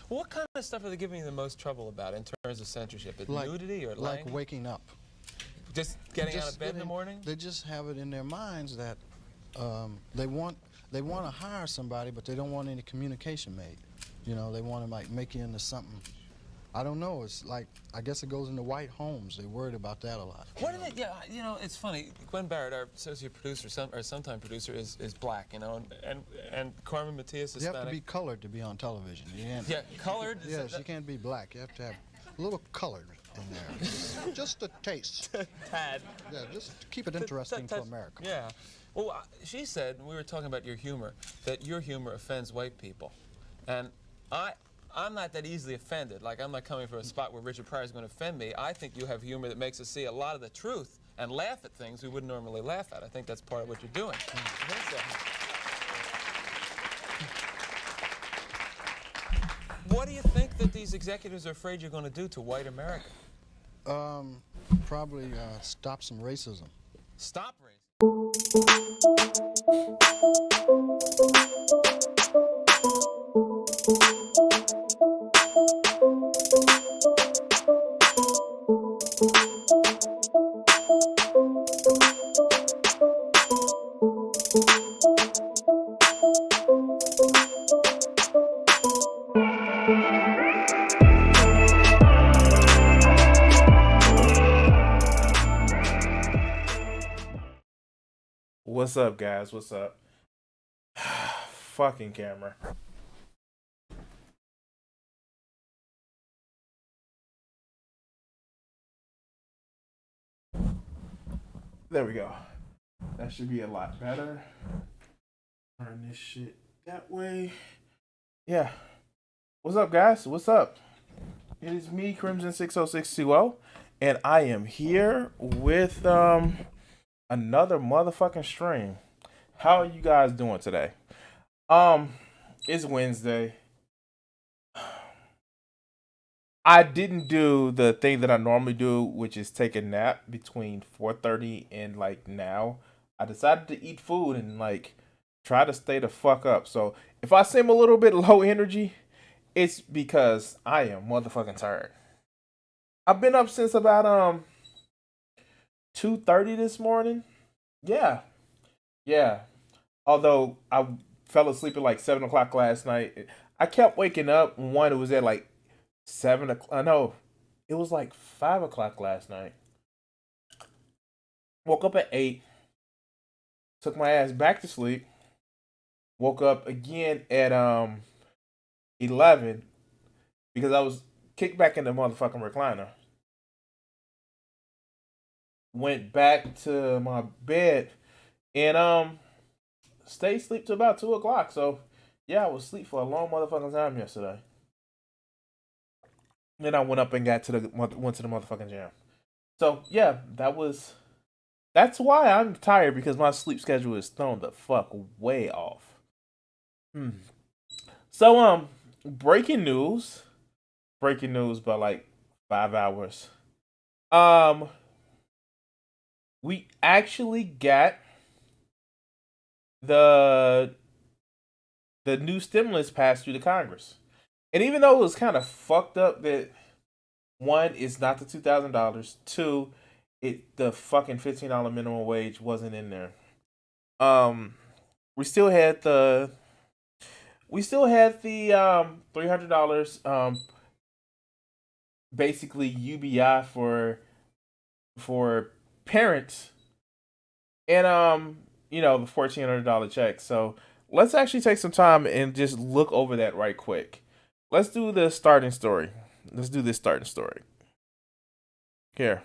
What kind of stuff are they giving you the most trouble about in terms of censorship? Is nudity or like lying? waking up? Just getting out of bed in the morning? They just have it in their minds that they want to hire somebody, but they don't want any communication made. You know, they want to like make you into something. I don't know. It's like, I guess it goes into white homes. They're worried about that a lot. What do they? Yeah, you know, it's funny. Gwen Barrett, our associate producer, or sometime producer, is black. You know, and Carmen Matias is Hispanic. You have to be colored to be on television. You can't, yeah, colored. Yes, you can't be black. You have to have a little colored in there, just a taste. Tad. Yeah, just to keep it interesting for America. Yeah. Well, she said, we were talking about your humor, that your humor offends white people, and I'm not that easily offended. Like, I'm not coming from a spot where Richard Pryor is going to offend me. I think you have humor that makes us see a lot of the truth and laugh at things we wouldn't normally laugh at. I think that's part of what you're doing. What do you think that these executives are afraid you're going to do to white America? Probably stop some racism. Stop racism? What's up, guys? What's up? Fucking camera. There we go. That should be a lot better. Turn this shit that way. Yeah. What's up, guys? What's up? It is me, Crimson60620, and I am here with another motherfucking stream. How are you guys doing today? It's Wednesday. I didn't do the thing that I normally do, which is take a nap between 4:30 and like now. I decided to eat food and like try to stay the fuck up. So if I seem a little bit low energy, it's because I am motherfucking tired. I've been up since about 2:30 this morning. Yeah. Although I fell asleep at like 7 o'clock last night. I kept waking up. One, it was at like 7 o'clock. No, it was like 5 o'clock last night. Woke up at 8. Took my ass back to sleep. Woke up again at 11 because I was kicked back in the motherfucking recliner. Went back to my bed and stayed asleep till about 2 o'clock. So yeah, I was asleep for a long motherfucking time yesterday. Then I went up and went to the motherfucking gym. So yeah, that's why I'm tired, because my sleep schedule is thrown the fuck way off. So breaking news by like 5 hours. We actually got the the new stimulus passed through the Congress. And even though it was kind of fucked up that one, it's not the $2,000. Two, the fucking $15 minimum wage wasn't in there. We still had the $300 basically UBI for parents, and the $1,400 check. So let's actually take some time and just look over that right quick. Let's do the starting story. Let's do this starting story. Here.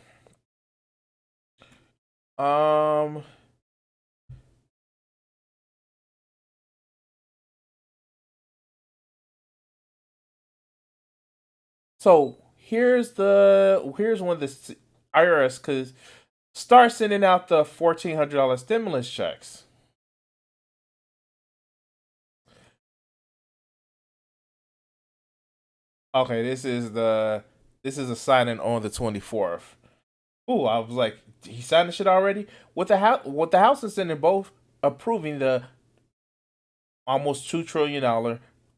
So here's when the IRS could start sending out the $1,400 stimulus checks. Okay, this is a signing on the 24th. Ooh, I was like, he signed the shit already? What the House and Senate both approving the almost $2 trillion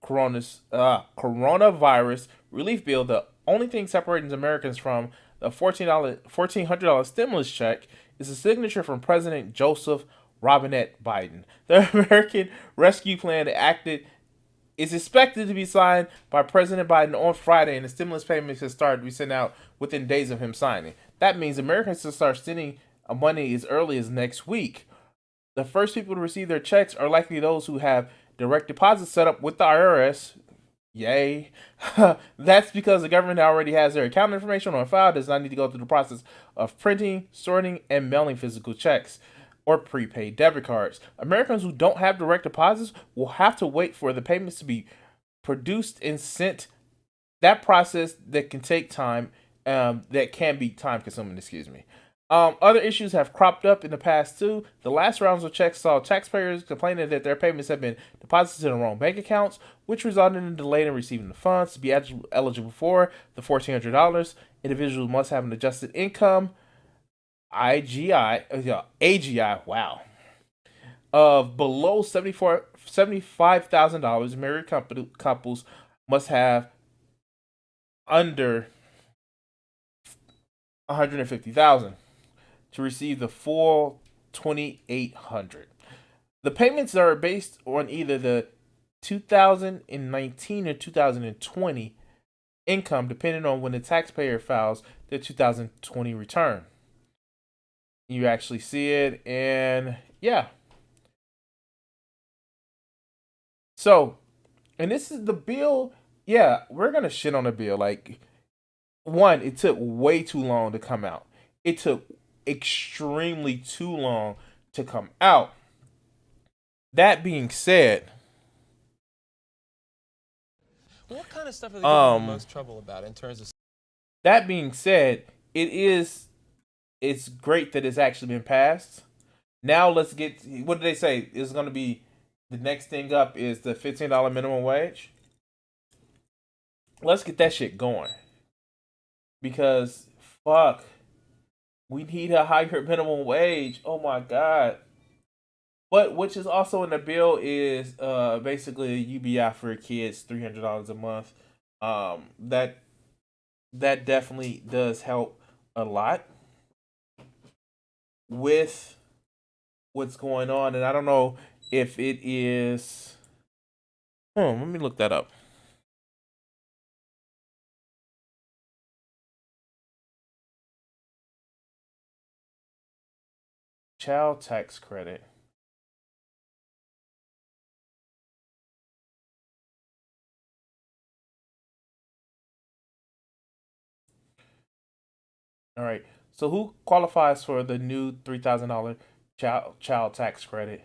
coronavirus relief bill. The only thing separating Americans from the $1,400 stimulus check is a signature from President Joseph Robinette Biden. The American Rescue Plan is expected to be signed by President Biden on Friday, and the stimulus payments can start to be sent out within days of him signing. That means Americans can start sending money as early as next week. The first people to receive their checks are likely those who have direct deposits set up with the IRS. Yay. That's because the government already has their account information on file, does not need to go through the process of printing, sorting, and mailing physical checks or prepaid debit cards. Americans who don't have direct deposits will have to wait for the payments to be produced and sent. That process that can take time, that can be time consuming, excuse me. Other issues have cropped up in the past too. The last rounds of checks saw taxpayers complaining that their payments have been deposited in the wrong bank accounts, which resulted in a delay in receiving the funds. To be eligible for the $1,400, individuals must have an adjusted income, AGI, wow, of below $75,000. Married couples must have under $150,000 to receive the full $2,800. The payments are based on either the 2019 or 2020 income, depending on when the taxpayer files their 2020 return. You actually see it, and yeah. So, and this is the bill. Yeah, we're gonna shit on the bill. Like, one, it took way too long to come out. It took extremely too long to come out. That being said, what kind of stuff are they giving you the most trouble about in terms of? That being said, it's great that it's actually been passed. Now let's get, what did they say? It's going to be, the next thing up is the $15 minimum wage. Let's get that shit going. Because, fuck, we need a higher minimum wage. Oh my God. But which is also in the bill is basically a UBI for kids, $300 a month. That definitely does help a lot with what's going on, and I don't know if it is. Let me look that up. Child tax credit. All right. So who qualifies for the new $3,000 child tax credit?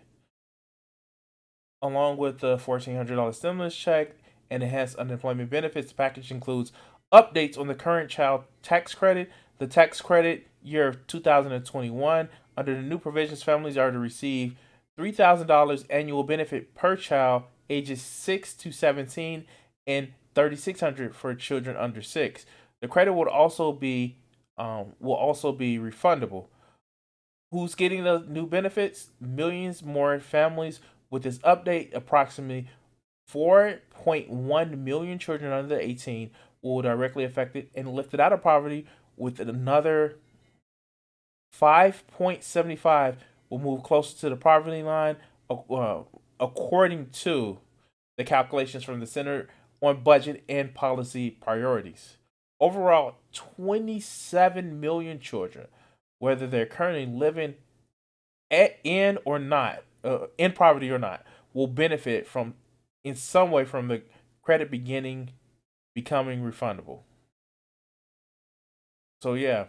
Along with the $1,400 stimulus check and enhanced unemployment benefits, the package includes updates on the current child tax credit, the tax credit year of 2021. Under the new provisions, families are to receive $3,000 annual benefit per child ages 6 to 17 and $3,600 for children under 6. The credit will also be refundable. Who's getting the new benefits? Millions more families. With this update, approximately 4.1 million children under 18 will directly affected and lifted out of poverty, with another 5.75 will move closer to the poverty line, according to the calculations from the Center on Budget and Policy Priorities. Overall, 27 million children, whether they're currently living in or not, in poverty or not, will benefit from in some way from the credit becoming refundable. So yeah.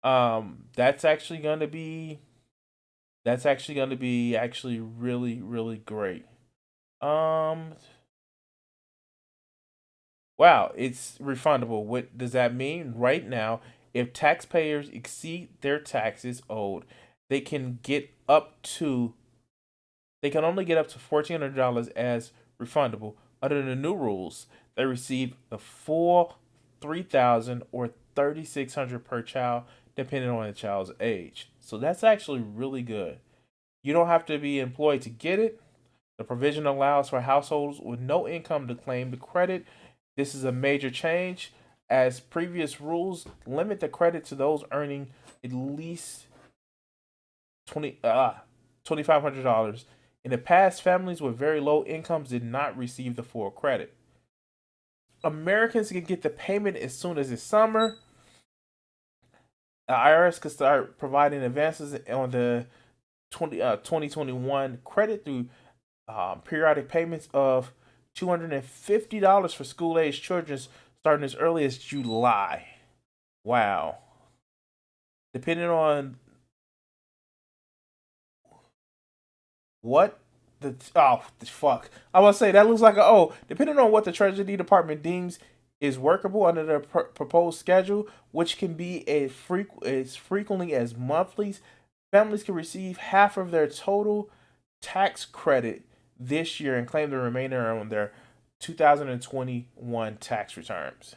That's actually gonna be actually really really great. Um, wow, it's refundable. What does that mean? Right now, if taxpayers exceed their taxes owed, they can get up to they can only get up to $1,400 as refundable. Under the new rules, they receive the full 3,000 or 3,600 per child, depending on the child's age. So that's actually really good. You don't have to be employed to get it. The provision allows for households with no income to claim the credit. This is a major change, as previous rules limit the credit to those earning at least $2,500. In the past, families with very low incomes did not receive the full credit. Americans can get the payment as soon as this summer. The IRS could start providing advances on the 2021 credit through periodic payments of $250 for school-aged children starting as early as July. Wow. Depending on what fuck. I was say that looks like depending on what the Treasury Department deems is workable under the proposed schedule, which can be as frequently as monthlies, families can receive half of their total tax credit this year and claim the remainder on their 2021 tax returns.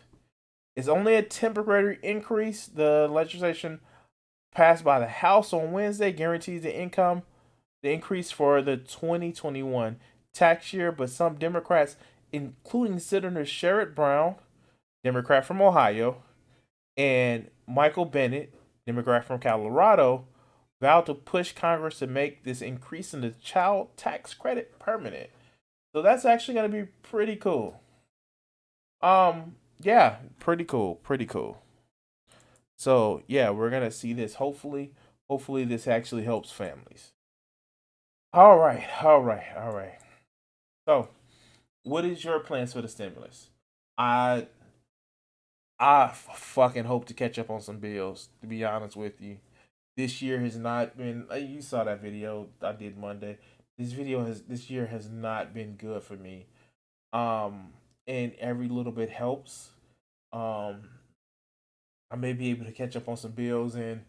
It's only a temporary increase. The legislation passed by the House on Wednesday guarantees the increase for the 2021 tax year, but some Democrats, including Senator Sherrod Brown, Democrat from Ohio, and Michael Bennet, Democrat from Colorado, vowed to push Congress to make this increase in the child tax credit permanent. So that's actually going to be pretty cool. Yeah, pretty cool. So yeah, we're gonna see this. Hopefully this actually helps families. All right. So, what is your plans for the stimulus? I fucking hope to catch up on some bills. To be honest with you, this year has not been. You saw that video I did Monday. This year has not been good for me. And every little bit helps. I may be able to catch up on some bills, and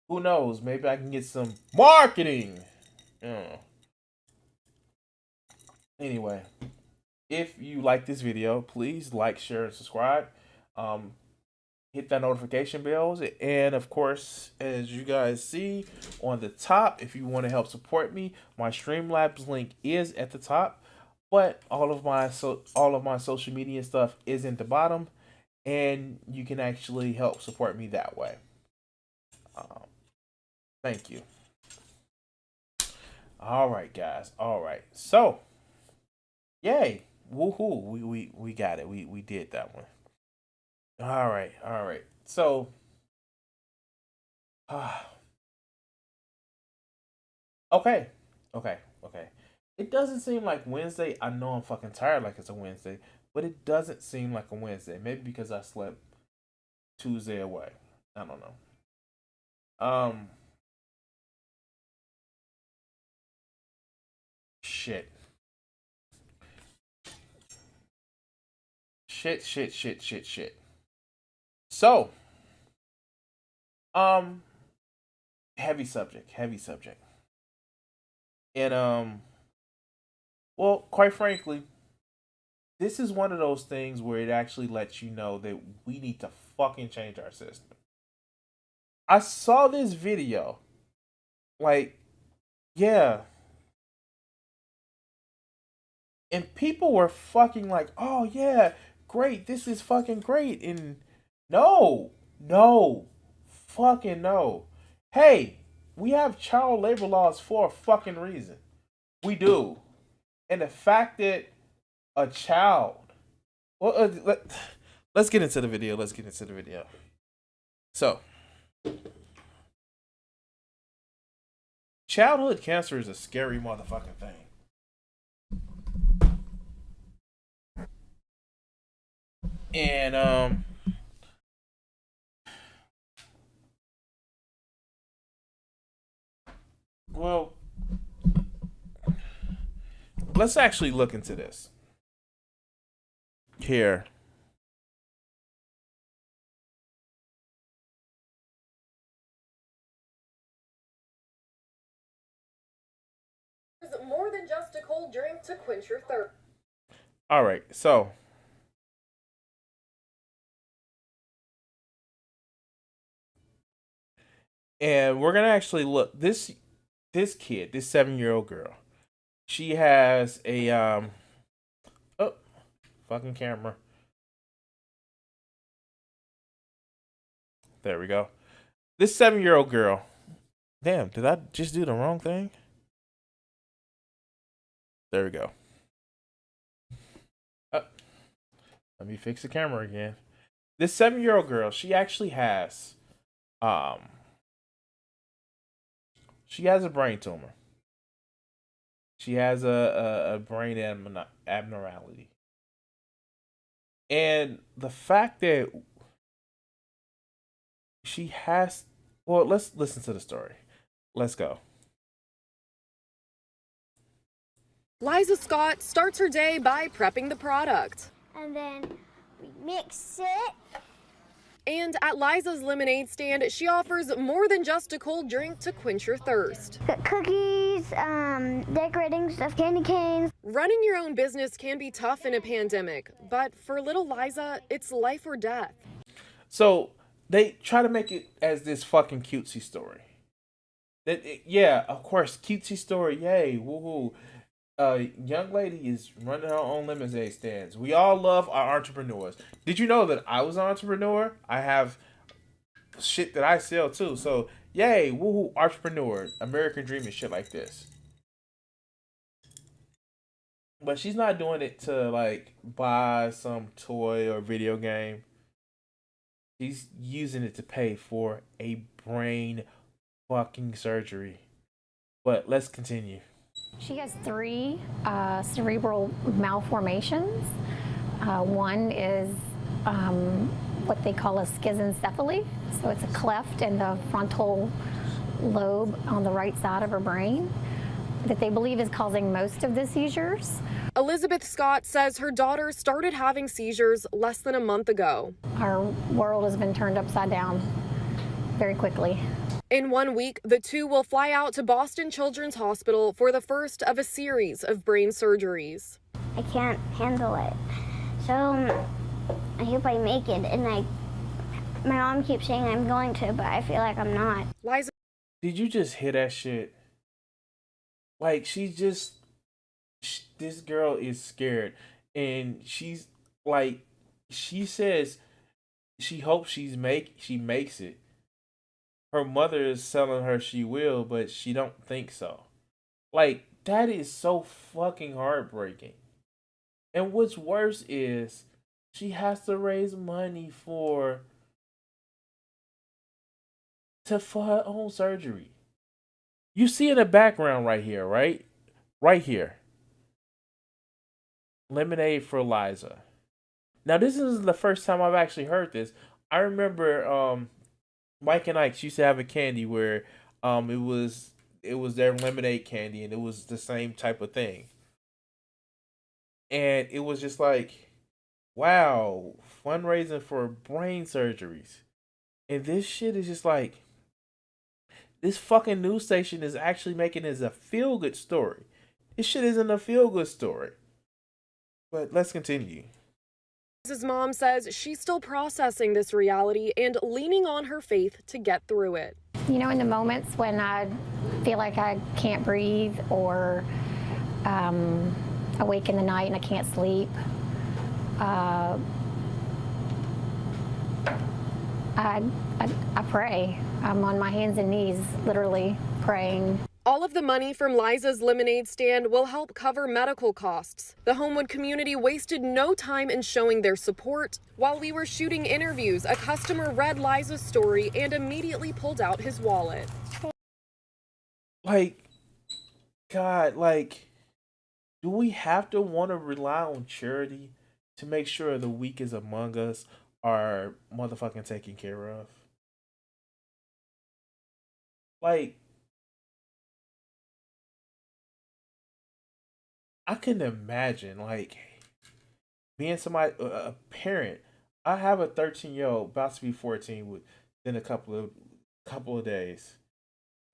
who knows, maybe I can get some marketing. Anyway, if you like this video, please like, share, and subscribe. Hit that notification bells, and of course, as you guys see on the top, if you want to help support me, my Streamlabs link is at the top, but all of my social media stuff is in the bottom, and you can actually help support me that way. Thank you. All right, guys. All right, so yay, woohoo! We got it. We did that one. All right. So, okay. It doesn't seem like Wednesday. I know I'm fucking tired like it's a Wednesday, but it doesn't seem like a Wednesday. Maybe because I slept Tuesday away. I don't know. Shit. So, heavy subject. And well, quite frankly, this is one of those things where it actually lets you know that we need to fucking change our system. I saw this video. Like, yeah. And people were fucking like, oh yeah, great, this is fucking great. And no, no, fucking no. Hey, we have child labor laws for a fucking reason. We do. And the fact that a child, well, let's get into the video. Let's get into the video. So, childhood cancer is a scary motherfucking thing. And well, let's actually look into this here. More than just a cold drink to quench your thirst. All right, so and we're gonna actually look this kid, this 7-year-old girl. She has a oh, fucking camera. There we go. This 7-year-old girl. Damn, did I just do the wrong thing? There we go. Let me fix the camera again. This 7-year-old girl, she actually has she has a brain tumor. She has a brain abnormality. And the fact that she has, well, let's listen to the story. Let's go. Liza Scott starts her day by prepping the product. And then we mix it. And at Liza's lemonade stand, she offers more than just a cold drink to quench your thirst. Got cookies, decorating stuff, candy canes. Running your own business can be tough in a pandemic, but for little Liza, it's life or death. So they try to make it as this fucking cutesy story. Yeah, of course, cutesy story, yay, woohoo. Young lady is running her own lemonade stands. We all love our entrepreneurs. Did you know that I was an entrepreneur? I have shit that I sell too. So, yay, woohoo, entrepreneur, American dream and shit like this. But she's not doing it to like buy some toy or video game. She's using it to pay for a brain fucking surgery. But let's continue. She has 3 cerebral malformations. One is what they call a schizencephaly. So it's a cleft in the frontal lobe on the right side of her brain that they believe is causing most of the seizures. Elizabeth Scott says her daughter started having seizures less than a month ago. Our world has been turned upside down very quickly. In 1 week, the two will fly out to Boston Children's Hospital for the first of a series of brain surgeries. I can't handle it. So I hope I make it. And my mom keeps saying I'm going to, but I feel like I'm not. Liza. Did you just hear that shit? Like, this girl is scared. And she's like, she says she hopes she makes it. Her mother is telling her she will, but she don't think so. Like, that is so fucking heartbreaking. And what's worse is she has to raise money for her own surgery. You see in the background right here, right? Right here. Lemonade for Liza. Now, this isn't the first time I've actually heard this. I remember Mike and Ike used to have a candy where it was their lemonade candy, and it was the same type of thing. And it was just like, wow, fundraising for brain surgeries. And this shit is just like, this fucking news station is actually making it as a feel-good story. This shit isn't a feel-good story. But let's continue. His mom says she's still processing this reality and leaning on her faith to get through it. You know, in the moments when I feel like I can't breathe or awake in the night and I can't sleep. I pray. I'm on my hands and knees, literally praying. All of the money from Liza's lemonade stand will help cover medical costs. The Homewood community wasted no time in showing their support. While we were shooting interviews, a customer read Liza's story and immediately pulled out his wallet. Like, God, like, do we have to want to rely on charity to make sure the weakest among us are motherfucking taken care of? Like, I couldn't imagine, like, being somebody, a parent. I have a 13-year-old about to be 14 within a couple of days.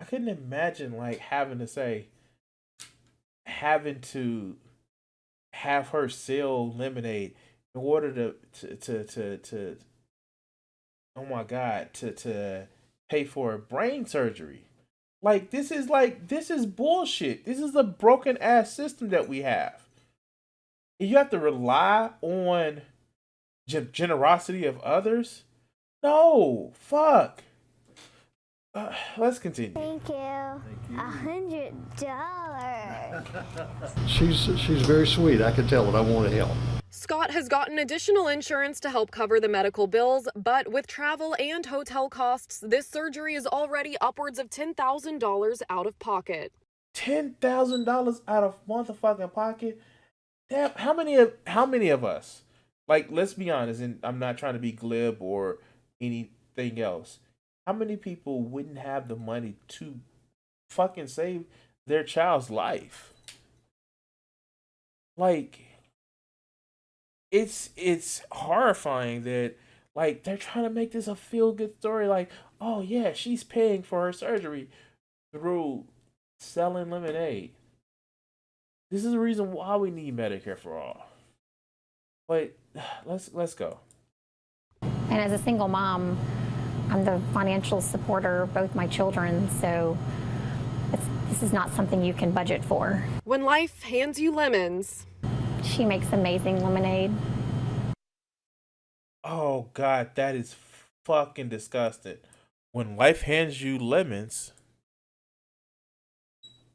I couldn't imagine, like, having to have her sell lemonade in order to oh my God, to pay for a brain surgery. This is bullshit. This is a broken ass system that we have. And you have to rely on generosity of others. No, fuck. Let's continue. Thank you. $100. She's very sweet. I can tell it. I want to help. Scott has gotten additional insurance to help cover the medical bills, but with travel and hotel costs, this surgery is already upwards of $10,000 out of pocket. $10,000 out of motherfucking pocket? Damn, how many of us? Like, let's be honest, and I'm not trying to be glib or anything else. How many people wouldn't have the money to fucking save their child's life? Like, it's horrifying that, like, they're trying to make this a feel-good story. Like, oh yeah, she's paying for her surgery through selling lemonade. This is the reason why we need Medicare for all. But let's go. And as a single mom, I'm the financial supporter of both my children, so this is not something you can budget for. When life hands you lemons. She makes amazing lemonade. Oh God, that is fucking disgusting. When life hands you lemons,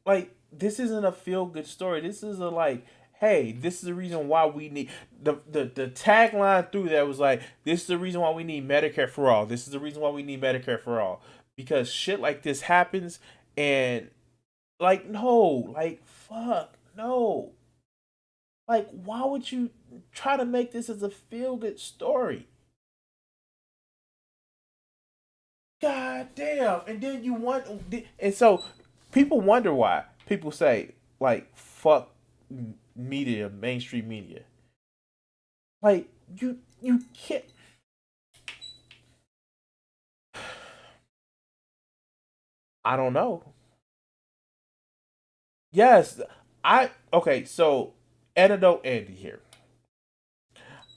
like, this isn't a feel-good story. This is a, like, hey, this is the reason why we need the tagline through that was like, this is the reason why we need Medicare for all. This is the reason why we need Medicare for all. Because shit like this happens, and like, no, like, fuck, no. Like, why would you try to make this as a feel-good story? God damn. And then you want, and so people wonder why people say, like, fuck media, mainstream media. Like, you can't. I don't know. Yes, okay, so anecdote Andy here.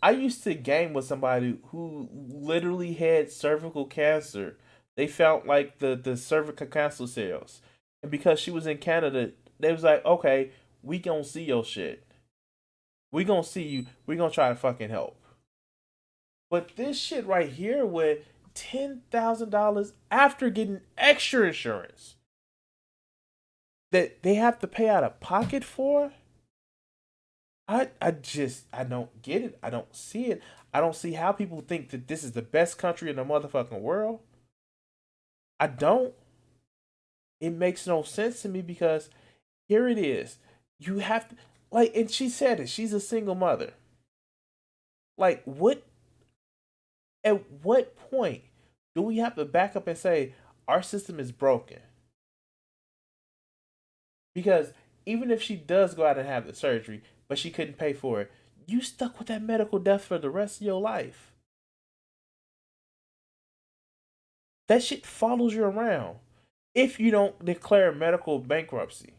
I used to game with somebody who literally had cervical cancer. They found, like, the cervical cancer cells. And because she was in Canada, they was like, okay, we gonna see your shit. We gonna see you. We gonna try to fucking help. But this shit right here with $10,000 after getting extra insurance that they have to pay out of pocket for, I don't get it. I don't see it. I don't see how people think that this is the best country in the motherfucking world. I don't. It makes no sense to me because here it is. You have to, like, and she said it. She's a single mother. Like, at what point do we have to back up and say our system is broken? Because even if she does go out and have the surgery, but she couldn't pay for it, you stuck with that medical debt for the rest of your life. That shit follows you around if you don't declare medical bankruptcy.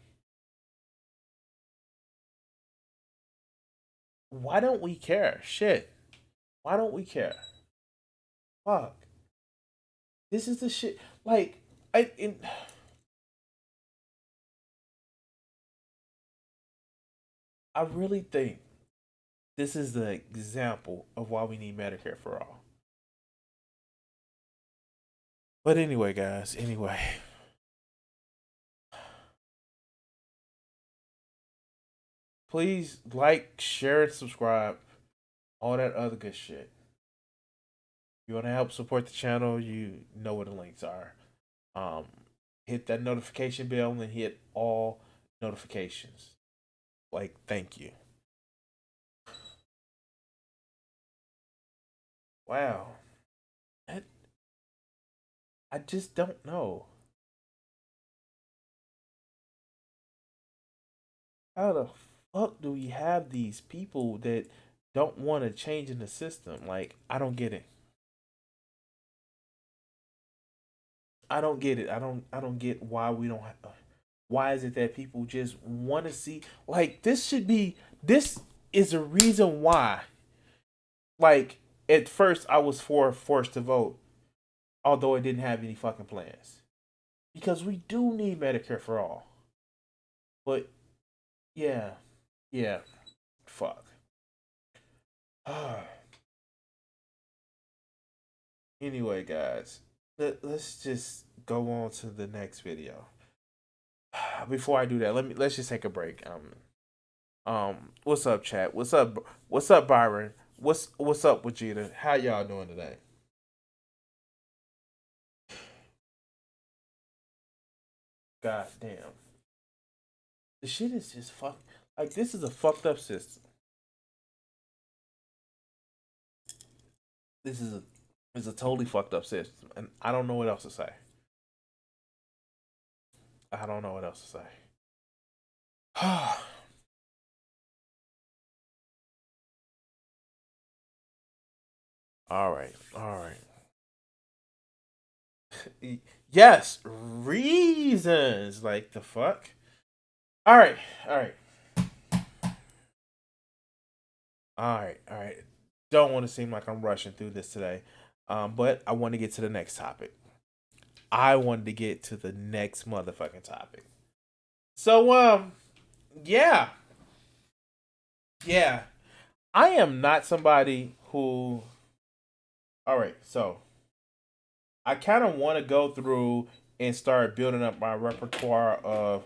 Why don't we care? Shit. Why don't we care? Fuck. This is the shit. Like, I really think this is the example of why we need Medicare for all. But anyway, guys, anyway. Please like, share, and subscribe. All that other good shit. If you want to help support the channel, you know where the links are. Hit that notification bell and hit all notifications. Like, thank you. Wow. I just don't know. How the fuck do we have these people that don't want to change in the system? Like, I don't get it. I don't get it. I don't get why we don't why is it that people just want to see, like, this is a reason why, like, at first I was forced to vote, although I didn't have any fucking plans, because we do need Medicare for all. But yeah, fuck. Anyway, guys, let's just go on to the next video. Before I do that, let's just take a break. What's up, chat? What's up, Byron? What's up, Vegeta? How y'all doing today? God damn. The shit is just fuck. Like, this is a fucked up system. This is a totally fucked up system, and I don't know what else to say. I don't know what else to say. All right. Yes, reasons. Like, the fuck. All right. Don't want to seem like I'm rushing through this today, but I want to get to the next topic. I wanted to get to the next motherfucking topic. So, yeah. I am not somebody who. All right, so I kind of want to go through and start building up my repertoire of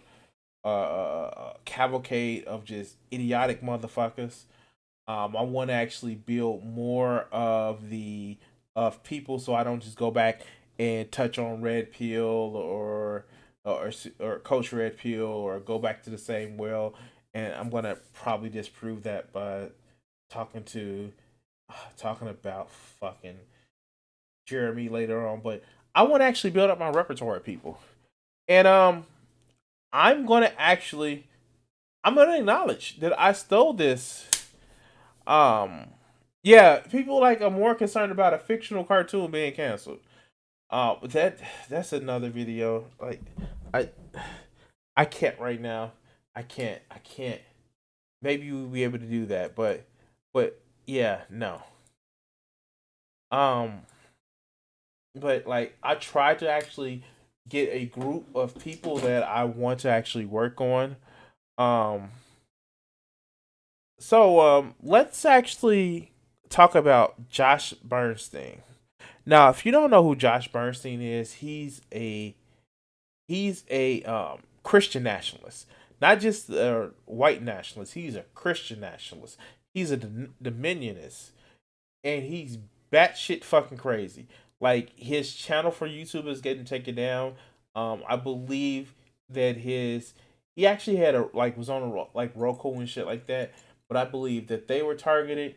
cavalcade of just idiotic motherfuckers. I want to actually build more of people, so I don't just go back and touch on Red Pill or Coach Red Pill, or go back to the same well. And I'm gonna probably disprove that by talking about fucking Jeremy later on. But I want to actually build up my repertoire of people, and I'm gonna acknowledge that I stole this. Yeah, people like are more concerned about a fictional cartoon being canceled. But that's another video. Like, I can't right now. I can't. Maybe we'll be able to do that, but yeah, no. But like, I tried to actually get a group of people that I want to actually work on. So let's actually talk about Josh Bernstein. Now, if you don't know who Josh Bernstein is, he's a Christian nationalist, not just a white nationalist. He's a Christian nationalist. He's a dominionist, and he's batshit fucking crazy. Like, his channel for YouTube is getting taken down. I believe that he actually had was on like Roku and shit like that. But I believe that they were targeted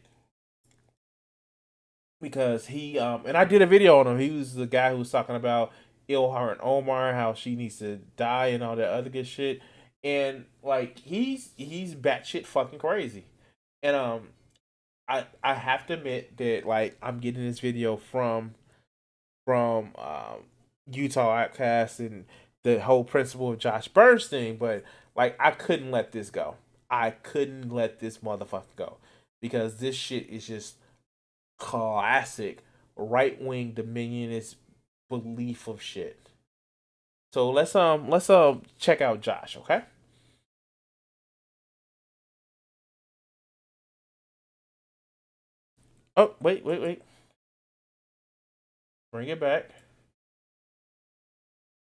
because he and I did a video on him. He was the guy who was talking about Ilhan Omar, how she needs to die and all that other good shit. And like, he's batshit fucking crazy. And I have to admit that, like, I'm getting this video from Utah Outcast and the whole principle of Josh Bernstein, but like, I couldn't let this go. I couldn't let this motherfucker go, because this shit is just classic right-wing dominionist belief of shit. So let's check out Josh, okay? Oh, wait. Bring it back.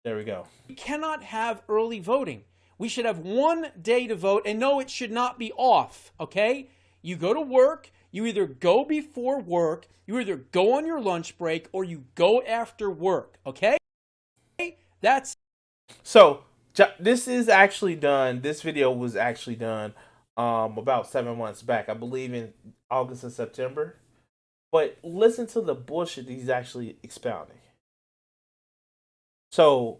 There we go. We cannot have early voting. We should have one day to vote, and no, it should not be off, okay? You go to work, you either go before work, you either go on your lunch break, or you go after work, okay? That's So, this is actually done. This video was actually done about 7 months back. I believe in August and September. But listen to the bullshit he's actually expounding. So,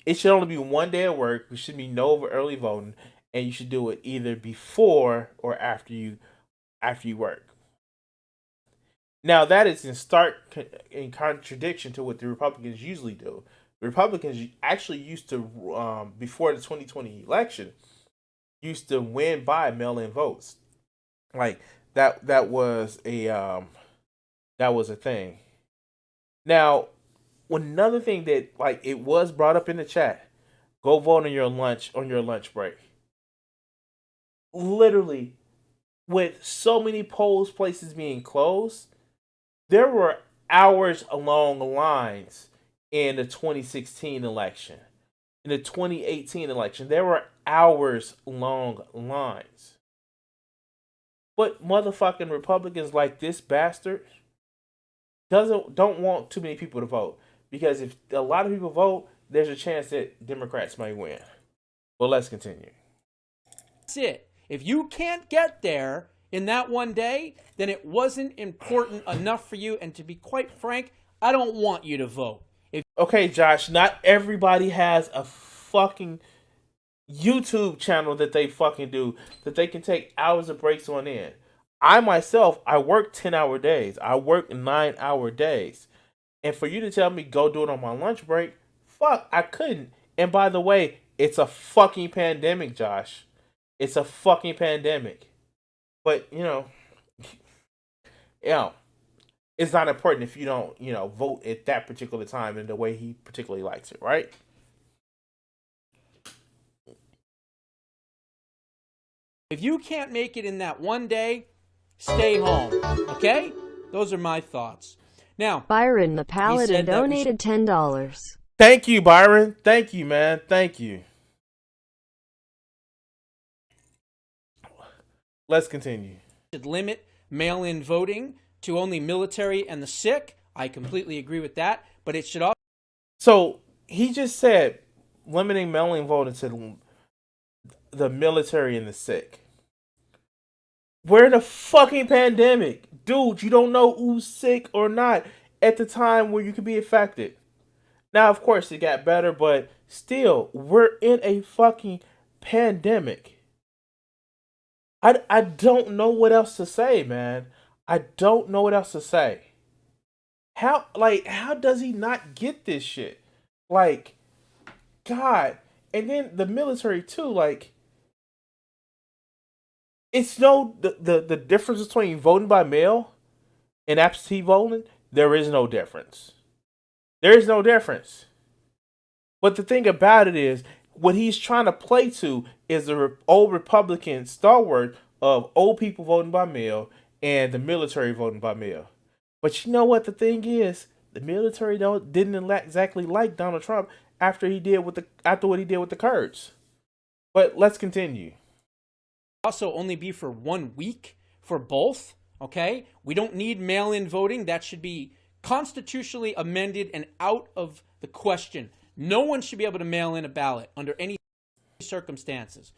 it should only be one day at work. There should be no early voting, and you should do it either before or after you work. Now, that is in contradiction to what the Republicans usually do. The Republicans actually used to, before the 2020 election, used to win by mail-in votes. Like that was a thing. Now, another thing that like it was brought up in the chat, go vote on your lunch break. Literally, with so many polls places being closed, there were hours along the lines in the 2016 election. In the 2018 election, there were hours long lines. But motherfucking Republicans like this bastard don't want too many people to vote. Because if a lot of people vote, there's a chance that Democrats might win. Well, let's continue. That's it. If you can't get there in that one day, then it wasn't important enough for you. And to be quite frank, I don't want you to vote. Okay, Josh, not everybody has a fucking YouTube channel that they fucking do, that they can take hours of breaks on in. I myself, I work 10-hour days. I work 9-hour days. And for you to tell me go do it on my lunch break, fuck, I couldn't. And by the way, it's a fucking pandemic, Josh. It's a fucking pandemic. But, it's not important if you don't, vote at that particular time in the way he particularly likes it, right? If you can't make it in that one day, stay home, okay? Those are my thoughts. Now, Byron the Paladin donated $10. Thank you, Byron. Thank you, man. Thank you. Let's continue. Should limit mail-in voting to only military and the sick. I completely agree with that, but it should also... So, he just said limiting mail-in voting to the military and the sick. We're in a fucking pandemic. Dude, you don't know who's sick or not at the time where you could be affected. Now, of course, it got better, but still, we're in a fucking pandemic. I don't know what else to say, man. I don't know what else to say. How does he not get this shit? Like, God. And then the military, too, like, it's the difference between voting by mail and absentee voting. There is no difference. There is no difference. But the thing about it is, what he's trying to play to is the old Republican stalwart of old people voting by mail and the military voting by mail. But you know what the thing is? The military didn't exactly like Donald Trump after what he did with the Kurds. But let's continue. Also only be for 1 week for both, okay? We don't need mail-in voting. That should be constitutionally amended and out of the question. No one should be able to mail in a ballot under any circumstances.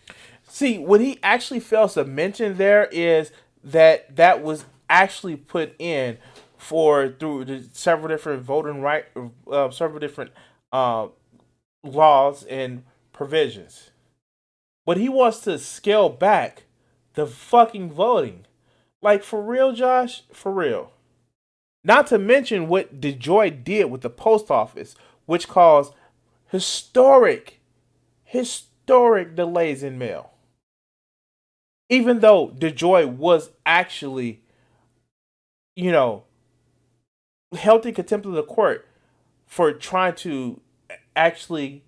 See, what he actually fails to mention there is that was actually put in through the several different several different laws and provisions. But he wants to scale back the fucking voting. Like, for real, Josh? For real. Not to mention what DeJoy did with the post office, which caused historic delays in mail. Even though DeJoy was actually, held in contempt of the court for trying to actually,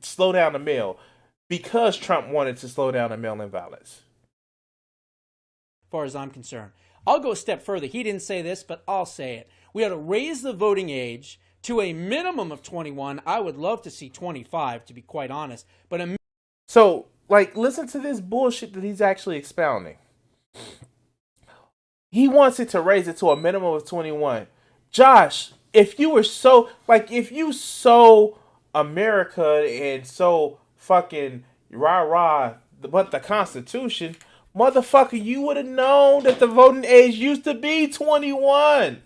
slow down the mail because Trump wanted to slow down the mail-in ballots. far as I'm concerned. I'll go a step further. He didn't say this, but I'll say it. We ought to raise the voting age to a minimum of 21. I would love to see 25, to be quite honest. But So, like, listen to this bullshit that he's actually expounding. He wants it to raise it to a minimum of 21. Josh, if you were so, like, if you so America and so fucking rah-rah, but the Constitution, motherfucker, you would have known that the voting age used to be 21.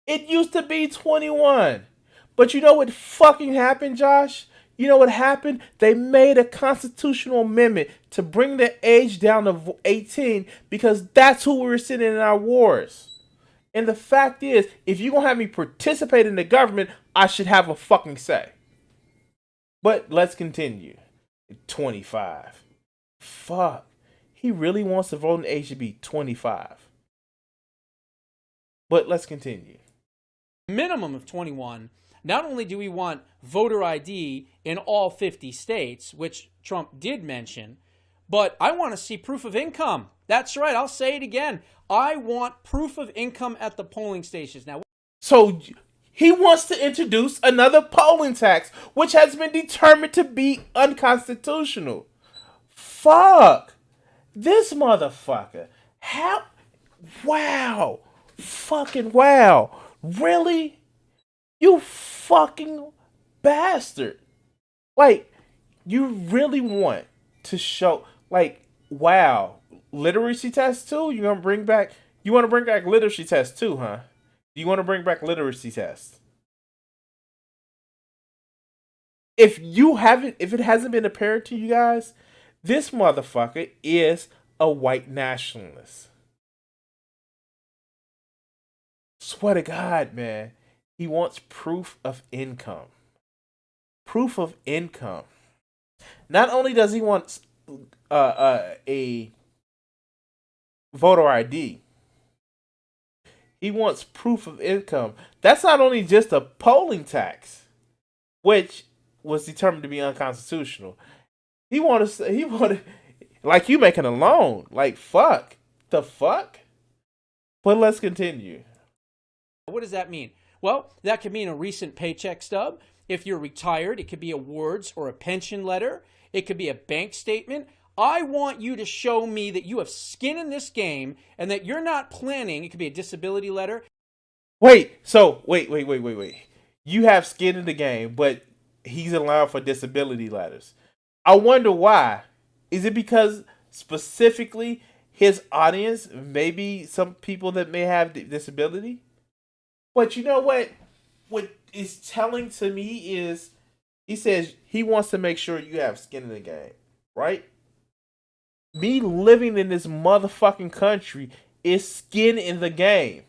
It used to be 21. But you know what fucking happened, Josh? You know what happened? They made a constitutional amendment to bring the age down to 18 because that's who we were sending in our wars. And the fact is, if you're going to have me participate in the government, I should have a fucking say. But let's continue. 25. Fuck. He really wants the voting age to be 25. But let's continue. Minimum of 21. Not only do we want voter ID in all 50 states, which Trump did mention, but I want to see proof of income. That's right. I'll say it again. I want proof of income at the polling stations. Now, so he wants to introduce another polling tax, which has been determined to be unconstitutional. Fuck. This motherfucker. How? Wow. Fucking wow. Really? You fucking bastard. Like, you really want to show, like, wow. Literacy test too? You want to bring back literacy test too, huh? Do you want to bring back literacy tests? If it hasn't been apparent to you guys, this motherfucker is a white nationalist. Swear to God, man. He wants proof of income. Proof of income. Not only does he want a voter ID, he wants proof of income. That's not only just a polling tax, which was determined to be unconstitutional. He wanted, like you making a loan. Like, fuck. The fuck? But let's continue. what does that mean? Well, that could mean a recent paycheck stub. If you're retired, it could be awards or a pension letter. It could be a bank statement. I want you to show me that you have skin in this game and that you're not planning. It could be a disability letter. Wait. You have skin in the game, but he's allowed for disability letters. I wonder why. Is it because specifically his audience, maybe some people that may have disability? But you know what? What is telling to me is he says he wants to make sure you have skin in the game, right? Me living in this motherfucking country is skin in the game.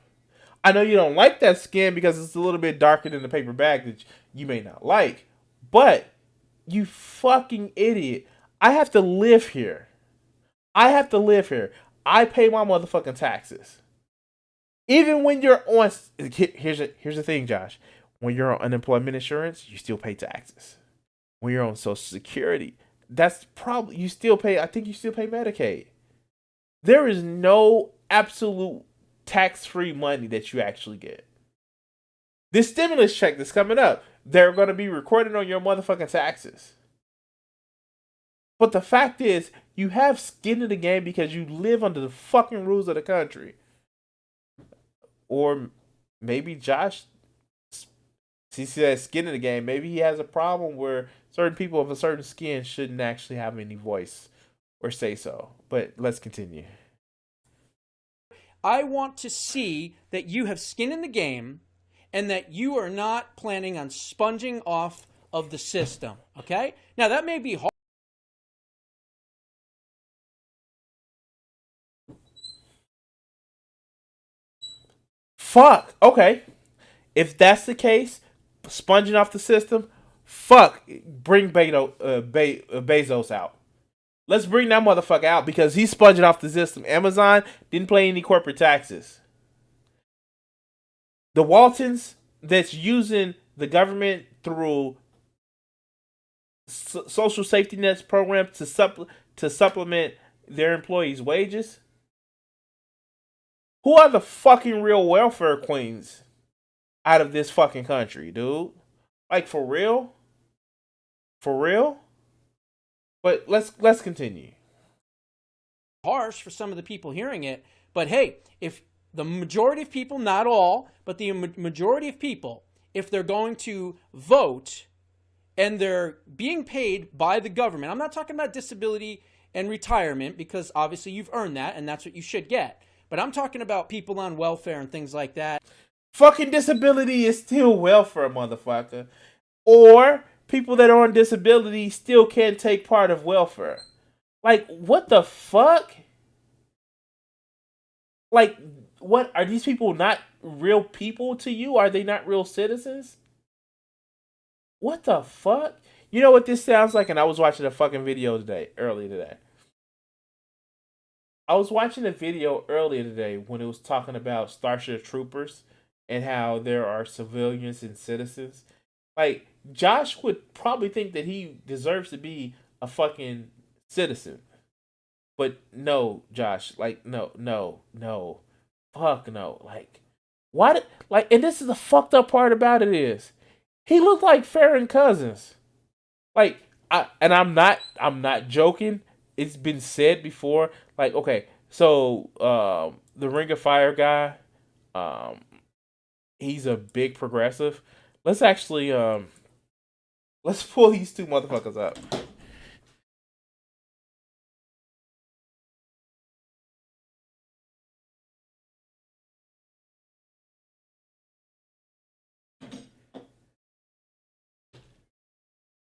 I know you don't like that skin because it's a little bit darker than the paper bag that you may not like. But, you fucking idiot, I have to live here. I pay my motherfucking taxes. Even when you're on... Here's the thing, Josh. When you're on unemployment insurance, you still pay taxes. When you're on Social Security, that's probably... I think you still pay Medicaid. There is no absolute tax-free money that you actually get. This stimulus check that's coming up, they're going to be recorded on your motherfucking taxes. But the fact is, you have skin in the game because you live under the fucking rules of the country. Or maybe Josh, since he has skin in the game, maybe he has a problem where certain people of a certain skin shouldn't actually have any voice or say so. But let's continue. I want to see that you have skin in the game and that you are not planning on sponging off of the system, okay? Now, that may be hard. Fuck. Okay. If that's the case, sponging off the system, fuck. Bring Bezos out. Let's bring that motherfucker out because he's sponging off the system. Amazon didn't pay any corporate taxes. The Waltons that's using the government through social safety nets program to supplement their employees' wages, Who are the fucking real welfare queens out of this fucking country, dude? Like, for real? For real? But let's continue. Harsh for some of the people hearing it, but hey, if the majority of people, not all, but the majority of people, if they're going to vote and they're being paid by the government, I'm not talking about disability and retirement, because obviously you've earned that and that's what you should get, but I'm talking about people on welfare and things like that. Fucking disability is still welfare, motherfucker. Or people that are on disability still can't take part of welfare. Like, what the fuck? Like, what? Are these people not real people to you? Are they not real citizens? What the fuck? You know what this sounds like? And I was watching a fucking video earlier today. I was watching a video earlier today when it was talking about Starship Troopers and how there are civilians and citizens. Like, Josh would probably think that he deserves to be a fucking citizen. But no, Josh, like, no. Fuck no. Like, why like, and this is the fucked up part about it is, he looked like Farron Cousins. Like, I'm not joking. It's been said before. Like, okay, so the Ring of Fire guy, he's a big progressive. Let's actually let's pull these two motherfuckers up.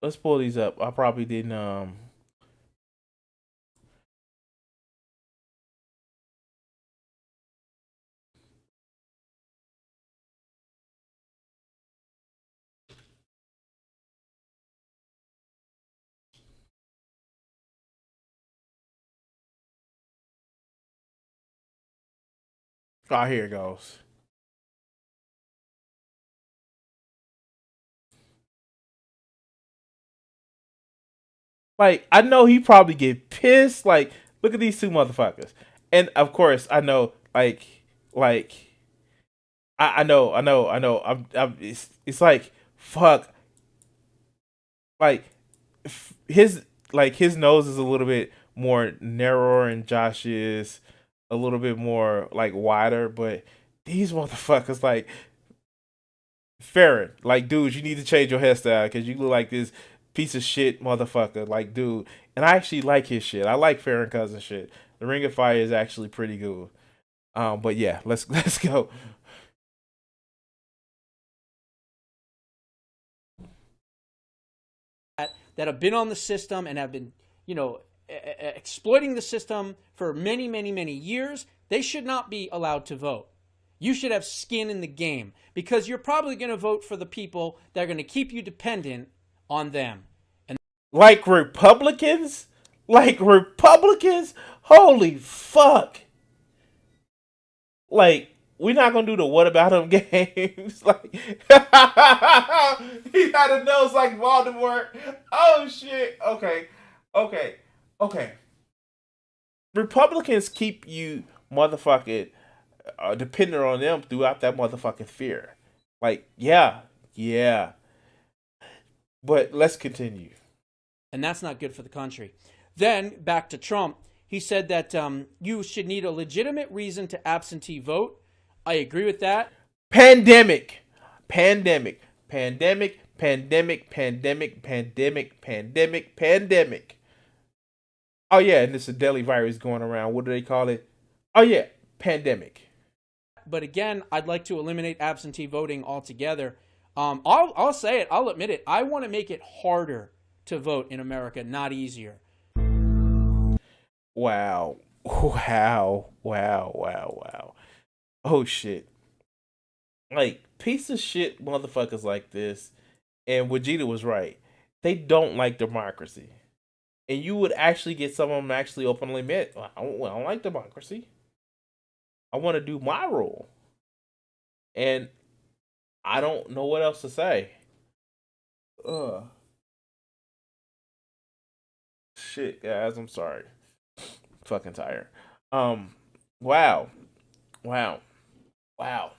Let's pull these up. I probably didn't oh, here it goes. Like, I know he probably get pissed. Like, look at these two motherfuckers. And of course, I know, I know. It's like, fuck. Like, his nose is a little bit more narrower, and Josh is a little bit more like wider. But these motherfuckers, like, Farron, like, dude, you need to change your hairstyle because you look like this piece of shit motherfucker. Like, dude, and I actually like his shit. I like Farron Cousins shit. The Ring of Fire is actually pretty good. But yeah, let's go. That have been on the system and have been, exploiting the system for many, many, many years, they should not be allowed to vote. You should have skin in the game, because you're probably going to vote for the people that are going to keep you dependent on them. And like Republicans? Holy fuck. Like, we're not gonna do the what about him games. Like, he had a nose like Voldemort. Oh shit. Okay. Republicans keep you motherfucking dependent on them throughout that motherfucking fear. Like, yeah. But let's continue. And that's not good for the country. Then, back to Trump, he said that you should need a legitimate reason to absentee vote. I agree with that. Pandemic. Oh yeah, and it's a deadly virus going around. What do they call it? Oh yeah, pandemic. But again, I'd like to eliminate absentee voting altogether. I'll say it. I'll admit it. I want to make it harder to vote in America, not easier. Wow. Oh shit. Like, piece of shit motherfuckers like this, and Vegeta was right. They don't like democracy. And you would actually get some of them actually openly admit, I don't like democracy. I want to do my rule. And I don't know what else to say. Shit, guys, I'm sorry. Fucking tired. Wow. Wow. I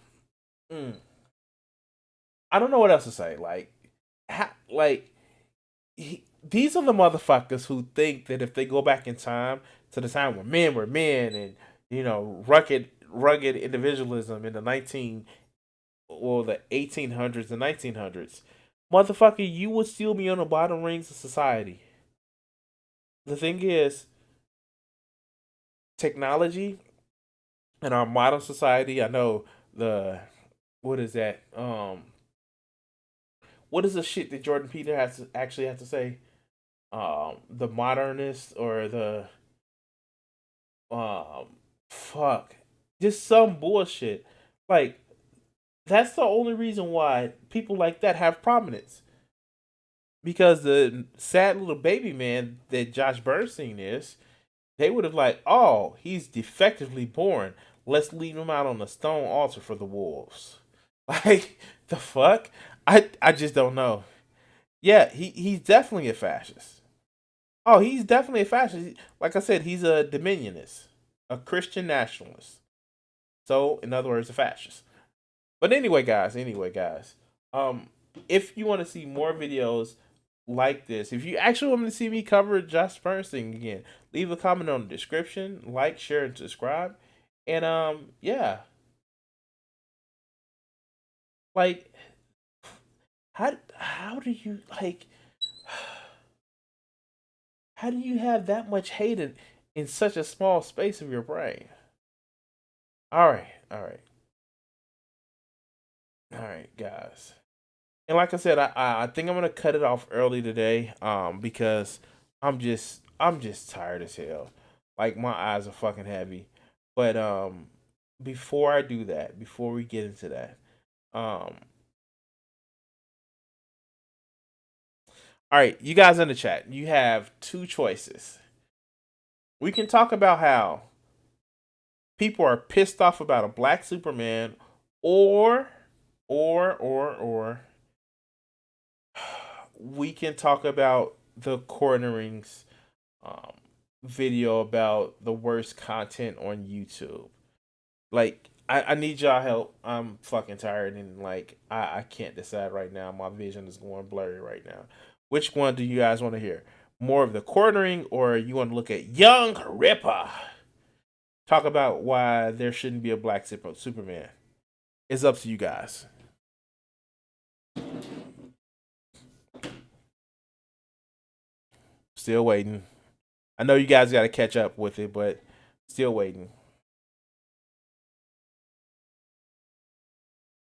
don't know what else to say. Like, these are the motherfuckers who think that if they go back in time to the time when men were men and rugged individualism in the 1800s and 1900s, motherfucker, you would still be on the bottom rings of society. The thing is, technology in our modern society. I know what is that? What is the shit that Jordan Peter has to say? The modernist or the fuck, just some bullshit. Like, that's the only reason why people like that have prominence. Because the sad little baby man that Josh Bernstein is, they would have like, oh, he's defectively born. Let's leave him out on the stone altar for the wolves. Like, the fuck? I just don't know. Yeah, he's definitely a fascist. Oh, he's definitely a fascist. Like I said, he's a dominionist, a Christian nationalist. So, in other words, a fascist. But anyway, guys. If you want to see more videos like this, if you actually want to see me cover Josh Bernstein again, leave a comment on the description, like, share, and subscribe. And yeah. Like, how do you how do you have that much hate in such a small space of your brain? All right, guys. And like I said, I think I'm gonna cut it off early today, because I'm just tired as hell. Like, my eyes are fucking heavy. But before I do that, before we get into that, all right, you guys in the chat, you have two choices. We can talk about how people are pissed off about a black Superman, or we can talk about the cornerings video about the worst content on YouTube. Like, I need y'all help. I'm fucking tired, and like I can't decide right now. My vision is going blurry right now. Which one do you guys want to hear? More of the cornering, or you want to look at Young Ripper? Talk about why there shouldn't be a black Superman. It's up to you guys. Still waiting. I know you guys got to catch up with it, but still waiting.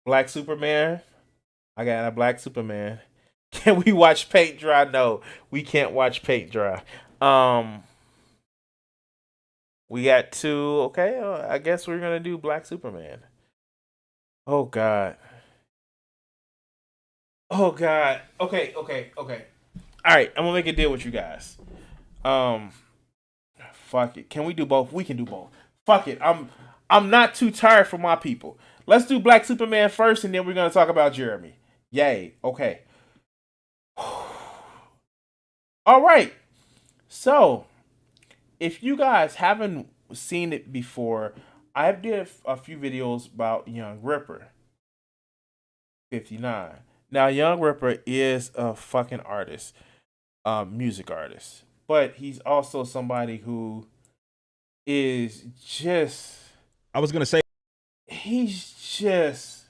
Black Superman. I got a black Superman. Can we watch paint dry? No, we can't watch paint dry. We got two. Okay, I guess we're gonna do Black Superman. Oh God. Okay. All right, I'm gonna make a deal with you guys. Fuck it. Can we do both? We can do both. Fuck it. I'm not too tired for my people. Let's do Black Superman first, and then we're gonna talk about Jeremy. Yay. Okay. All right. So, if you guys haven't seen it before, I did a few videos about Young Ripper 59. Now, Young Ripper is a fucking artist, music artist, but he's also somebody who is just, I was gonna say, he's just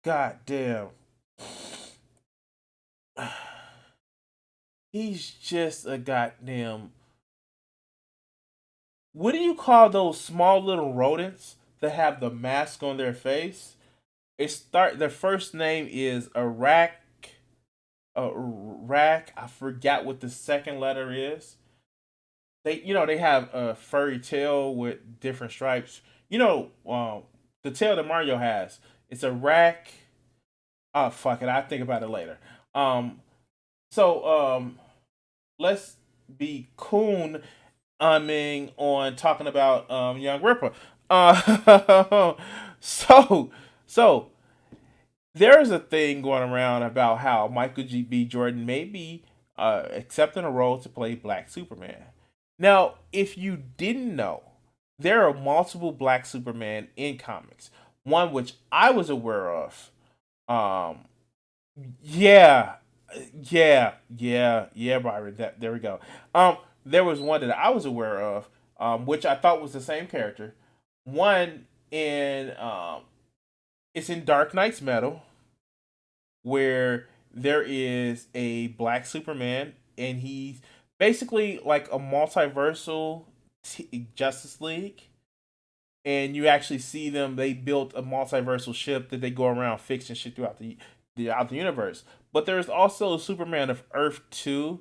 goddamn. He's just a goddamn. What do you call those small little rodents that have the mask on their face? Their first name is Iraq. I forgot what the second letter is. They have a furry tail with different stripes. The tail that Mario has. It's Iraq. Oh, fuck it. I'll think about it later. So let's be coon on talking about Young Ripper. So there's a thing going around about how Michael B. Jordan may be accepting a role to play Black Superman. Now, if you didn't know, there are multiple Black Superman in comics. One which I was aware of. Um, yeah, yeah, Byron. There we go. There was one that I was aware of, which I thought was the same character. One in it's in Dark Knight's Metal, where there is a Black Superman, and he's basically like a multiversal Justice League. And you actually see them. They built a multiversal ship that they go around fixing shit throughout the universe. But there's also a Superman of Earth 2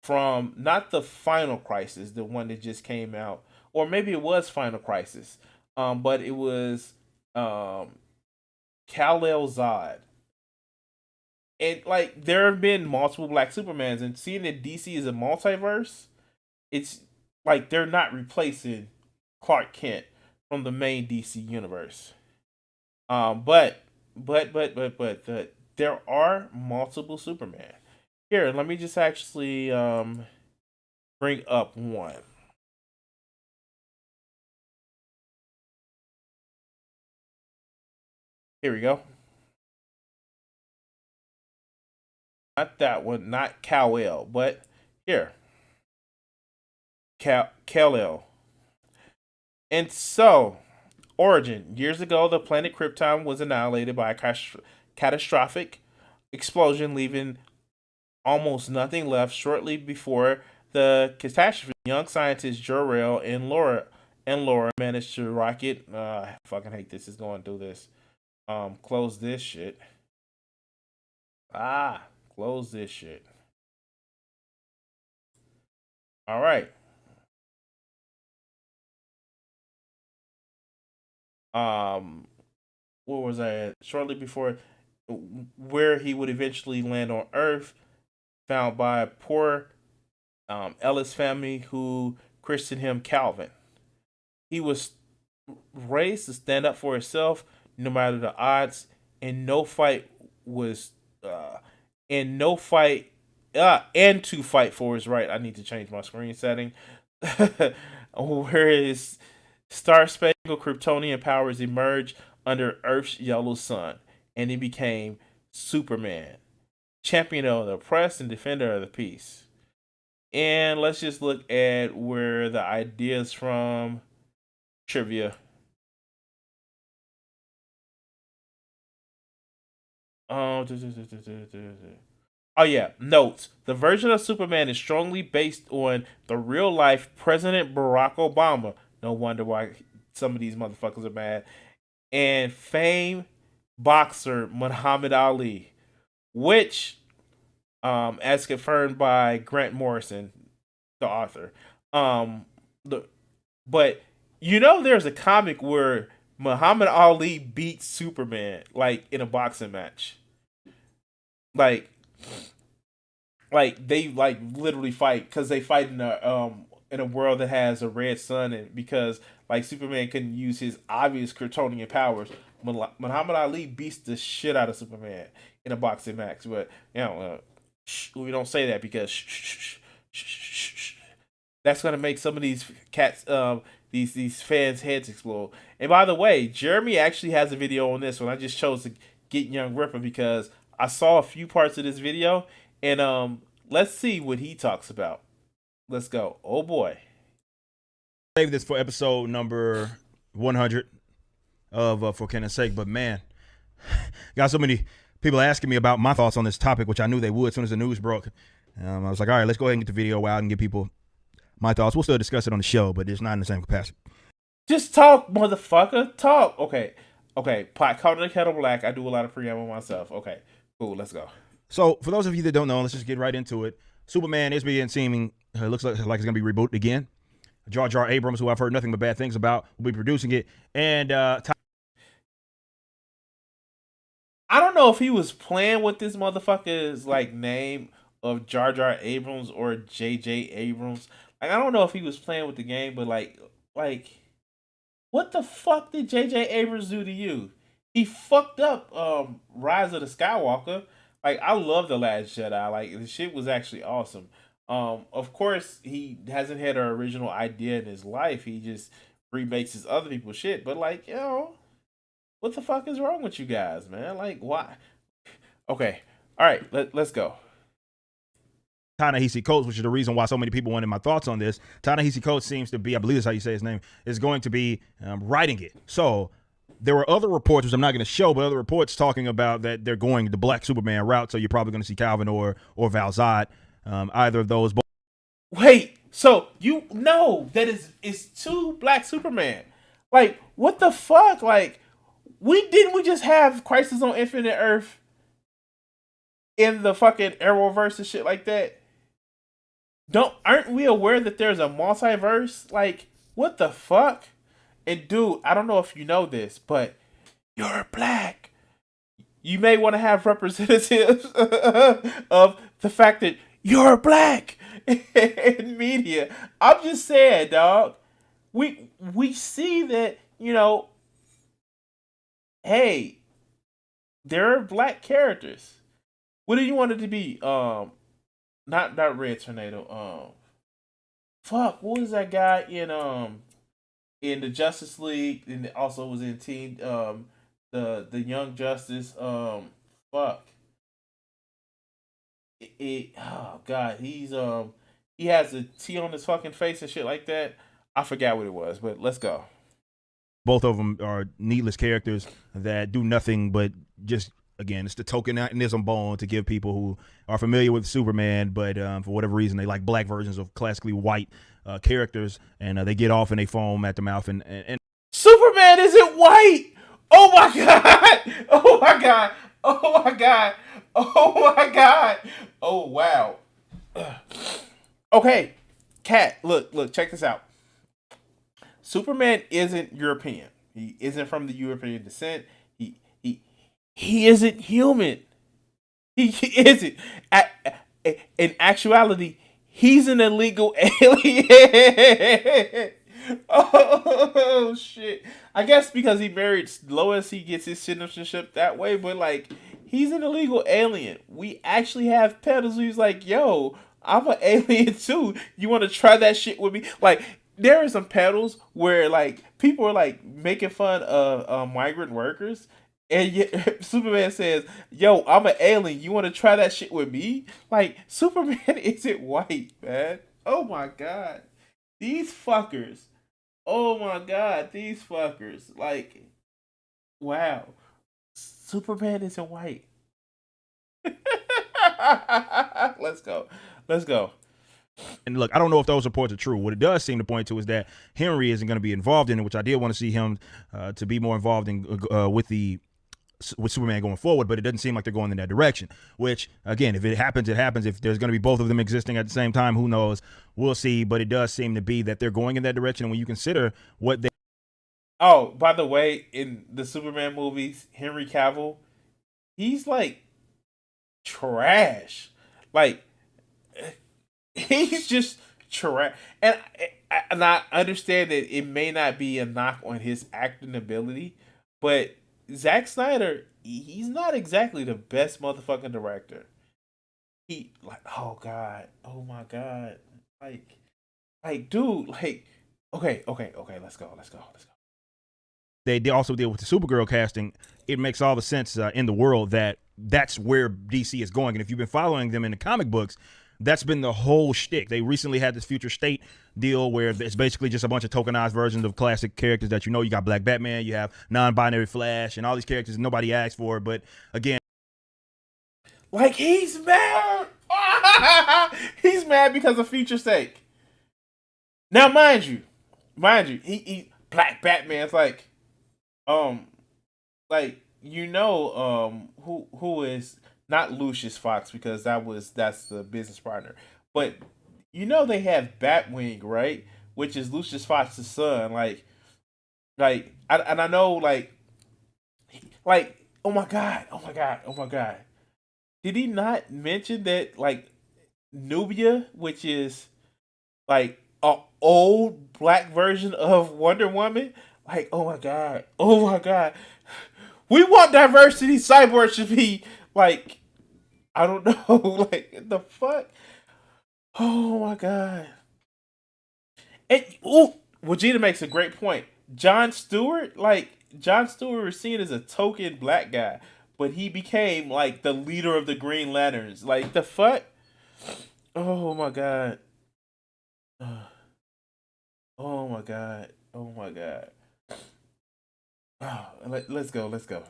from not the Final Crisis, the one that just came out, or maybe it was Final Crisis, but it was Kal-El Zod. And like there have been multiple Black Supermans, and seeing that DC is a multiverse, it's like they're not replacing Clark Kent from the main DC universe. But there are multiple Superman. Here, let me just actually bring up one. Here we go. Not that one, not Kal-El, but here. Kal-El. And so, origin. Years ago, the planet Krypton was annihilated by a catastrophic explosion, leaving almost nothing left. Shortly before the catastrophe, young scientists Jor-El and Laura managed to rocket. I fucking hate this. Is going through this. Close this shit. Close this shit. All right. What was that? Shortly before, where he would eventually land on Earth, found by a poor Ellis family who christened him Calvin. He was raised to stand up for himself no matter the odds, and to fight for his right. I need to change my screen setting. Where his star-spangled Kryptonian powers emerged under Earth's yellow sun, and he became Superman, champion of the oppressed and defender of the peace. And let's just look at where the ideas from trivia. Oh yeah, notes. The version of Superman is strongly based on the real life President Barack Obama. No wonder why some of these motherfuckers are mad. And famed boxer Muhammad Ali, which, as confirmed by Grant Morrison, the author, but there's a comic where Muhammad Ali beats Superman like in a boxing match. Like they like literally fight because they fight in a world that has a red sun, and because like Superman couldn't use his obvious Kryptonian powers, Muhammad Ali beats the shit out of Superman in a boxing match. But we don't say that because that's gonna make some of these cats these fans' heads explode. And by the way, Jeremy actually has a video on this one. I just chose to get Young Ripper because I saw a few parts of this video, and let's see what he talks about. Let's go. Oh boy. Save this for episode number 100 of For Ken's Sake, but man, got so many people asking me about my thoughts on this topic, which I knew they would as soon as the news broke. I was like, all right, let's go ahead and get the video out and give people my thoughts. We'll still discuss it on the show, but it's not in the same capacity. Just talk, motherfucker. Talk. Okay. Pot calling the kettle black. I do a lot of preamble myself. Okay. Cool. Let's go. So for those of you that don't know, let's just get right into it. Superman is being seeming, looks like it's going to be rebooted again. Jar Jar Abrams, who I've heard nothing but bad things about, will be producing it. And I don't know if he was playing with this motherfucker's like name of Jar Jar Abrams or J.J. Abrams. Like I don't know if he was playing with the game, but like what the fuck did J.J. Abrams do to you? He fucked up Rise of the Skywalker. Like I love The Last Jedi. Like the shit was actually awesome. Of course, he hasn't had an original idea in his life. He just remakes his other people's shit. But like, what the fuck is wrong with you guys, man? Like, why? Okay, all right, let's go. Ta-Nehisi Coates, which is the reason why so many people wanted my thoughts on this. Ta-Nehisi Coates seems to be, I believe that's how you say his name, is going to be writing it. So there were other reports, which I'm not going to show, but other reports talking about that they're going the Black Superman route. So you're probably going to see Calvin or Val Zod, either of those. Wait, so you know that it's two Black Superman? Like, what the fuck? Like, we just have Crisis on Infinite Earth in the fucking Arrowverse and shit like that? Aren't we aware that there's a multiverse? Like, what the fuck? And dude, I don't know if you know this, but you're Black. You may want to have representatives of the fact that you're Black in media. I'm just saying, dog. We see that, hey, there are Black characters. What do you want it to be? Not Red Tornado. Fuck, what was that guy in the Justice League, and also was in Team the Young Justice. Fuck. Oh god, he has a T on his fucking face and shit like that. I forgot what it was, but let's go. Both of them are needless characters that do nothing but just, again, it's the tokenism bone to give people who are familiar with Superman, but for whatever reason, they like Black versions of classically white characters, and they get off and they foam at the mouth. And Superman isn't white! Oh my god! Oh my god! Oh my god! Oh my god! Oh wow. Okay, Kat, look, check this out. Superman isn't European. He isn't from the European descent. He isn't human. He isn't. In actuality, he's an illegal alien. Oh shit! I guess because he married Lois, he gets his citizenship that way. But like, he's an illegal alien. We actually have pedals. He's like, "Yo, I'm an alien too. You want to try that shit with me?" Like, there are some pedals where like people are like making fun of migrant workers. And yet, Superman says, "Yo, I'm an alien. You want to try that shit with me?" Like, Superman isn't white, man. Oh my god, these fuckers. Oh my god, these fuckers. Like, wow, Superman isn't white. Let's go. And look, I don't know if those reports are true. What it does seem to point to is that Henry isn't going to be involved in it, which I did want to see him to be more involved in with Superman going forward, but it doesn't seem like they're going in that direction, which, again, if it happens, it happens. If there's going to be both of them existing at the same time, who knows? We'll see, but it does seem to be that they're going in that direction. And when you consider what they... Oh, by the way, in the Superman movies, Henry Cavill, he's like trash. Like, he's just trash. And I understand that it may not be a knock on his acting ability, but Zack Snyder, he's not exactly the best motherfucking director. He like, oh god, oh my god, like dude, like, okay, let's go. They also deal with the Supergirl casting. It makes all the sense in the world that that's where DC is going. And if you've been following them in the comic books, that's been the whole shtick. They recently had this Future State deal where it's basically just a bunch of tokenized versions of classic characters that you know. You got Black Batman, you have non-binary Flash, and all these characters nobody asked for. But again, like, he's mad. He's mad because of Future State. Now, mind you, he Black Batman's like, who is not Lucius Fox, because that's the business partner, but they have Batwing, right? Which is Lucius Fox's son. I know, like, oh my god. Did he not mention that, like, Nubia, which is like a old Black version of Wonder Woman? Like, oh my god. We want diversity. Cyborg should be like, I don't know, like, the fuck. Oh my god. And Vegeta makes a great point. Jon Stewart was seen as a token black guy, but he became like the leader of the Green Lanterns. Like the fuck? Oh my god. Oh my god. Oh my god. Oh, let's go.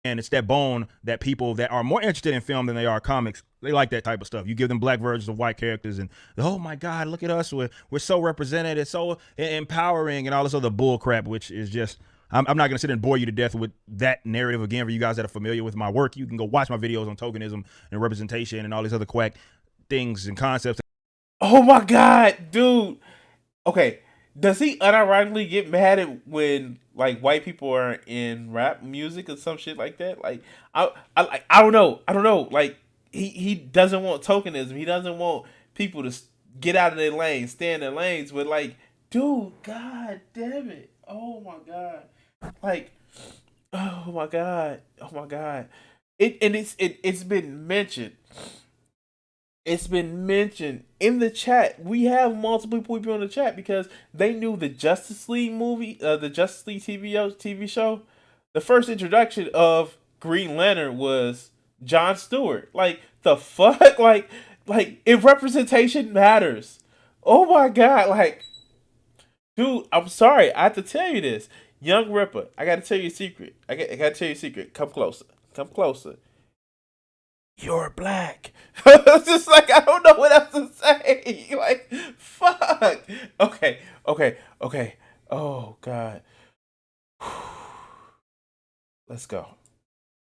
And it's that bone that people that are more interested in film than they are comics, they like that type of stuff. You give them black versions of white characters and, oh my God, look at us. We're so represented. It's so empowering and all this other bull crap, which is just, I'm not going to sit and bore you to death with that narrative again. For you guys that are familiar with my work, you can go watch my videos on tokenism and representation and all these other quack things and concepts. Oh my God, dude. Okay. Does he unironically get mad at when like white people are in rap music or some shit like that? Like I don't know. Like he doesn't want tokenism. He doesn't want people to get out of their lanes, stay in their lanes. But like, dude, god damn it! Oh my god! Like, oh my god! It's been mentioned. It's been mentioned in the chat. We have multiple people in the chat because they knew the Justice League movie, the Justice League TV show. The first introduction of Green Lantern was Jon Stewart. Like the fuck, like if representation matters. Oh my god, like, dude, I'm sorry, I have to tell you this, Young Ripper. I got to tell you a secret. I got to tell you a secret. Come closer. You're black. It's just like, I don't know what else to say. Like, fuck. Okay. Oh, God. Let's go.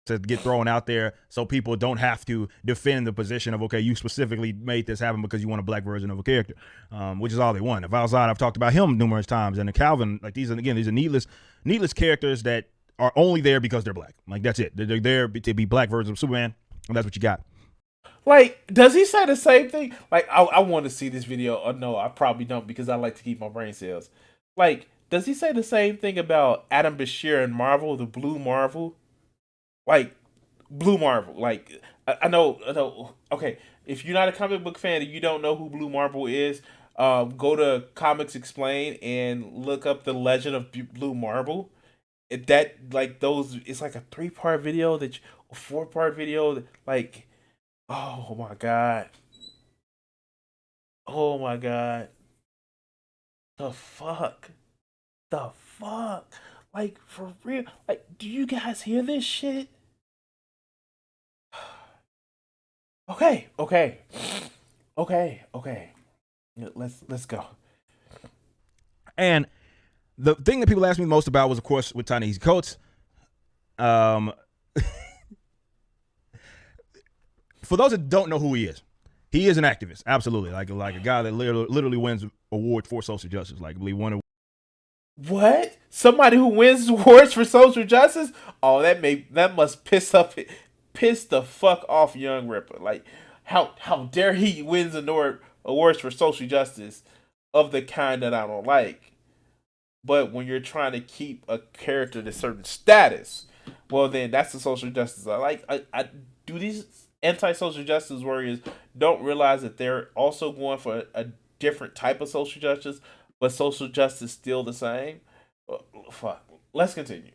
To get thrown out there so people don't have to defend the position of, okay, you specifically made this happen because you want a black version of a character, which is all they want. If Valzad, I've talked about him numerous times, and the Calvin, like these are needless characters that are only there because they're black. Like, that's it. They're there to be black versions of Superman. And that's what you got. Like, does he say the same thing? Like, I want to see this video. Oh, no, I probably don't because I like to keep my brain cells. Like, does he say the same thing about Adam Bashir and Marvel, the Blue Marvel? Like, Blue Marvel. Like, I know. Okay, if you're not a comic book fan and you don't know who Blue Marvel is, go to Comics Explain and look up the Legend of Blue Marvel. It's like a 3-part video a 4-part video, like, oh my god, the fuck, like, for real, like, do you guys hear this shit? Okay, let's go. And the thing that people asked me the most about was, of course, with Ta-Nehisi Coates. For those that don't know who he is an activist, absolutely, like a guy that literally wins awards for social justice. Like, I believe one. What? Somebody who wins awards for social justice? Oh, that must piss the fuck off Young Ripper. Like, how dare he wins awards for social justice of the kind that I don't like. But when you're trying to keep a character to a certain status, well, then that's the social justice I like. I do these anti-social justice warriors don't realize that they're also going for a different type of social justice, but social justice still the same. Fuck. Let's continue.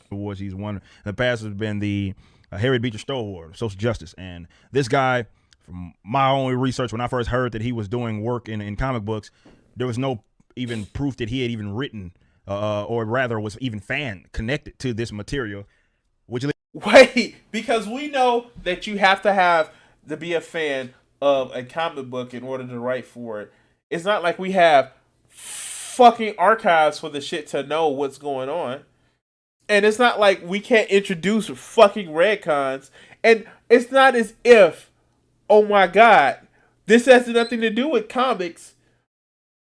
Awards he's won in the past has been the Harriet Beecher Stowe Award of Social Justice, and this guy, from my only research, when I first heard that he was doing work in comic books, there was no even proof that he had even written, or rather was even fan connected to this material. Wait, because we know that you have to be a fan of a comic book in order to write for it. It's not like we have fucking archives for the shit to know what's going on. And it's not like we can't introduce fucking retcons. And it's not as if, oh my god, this has nothing to do with comics.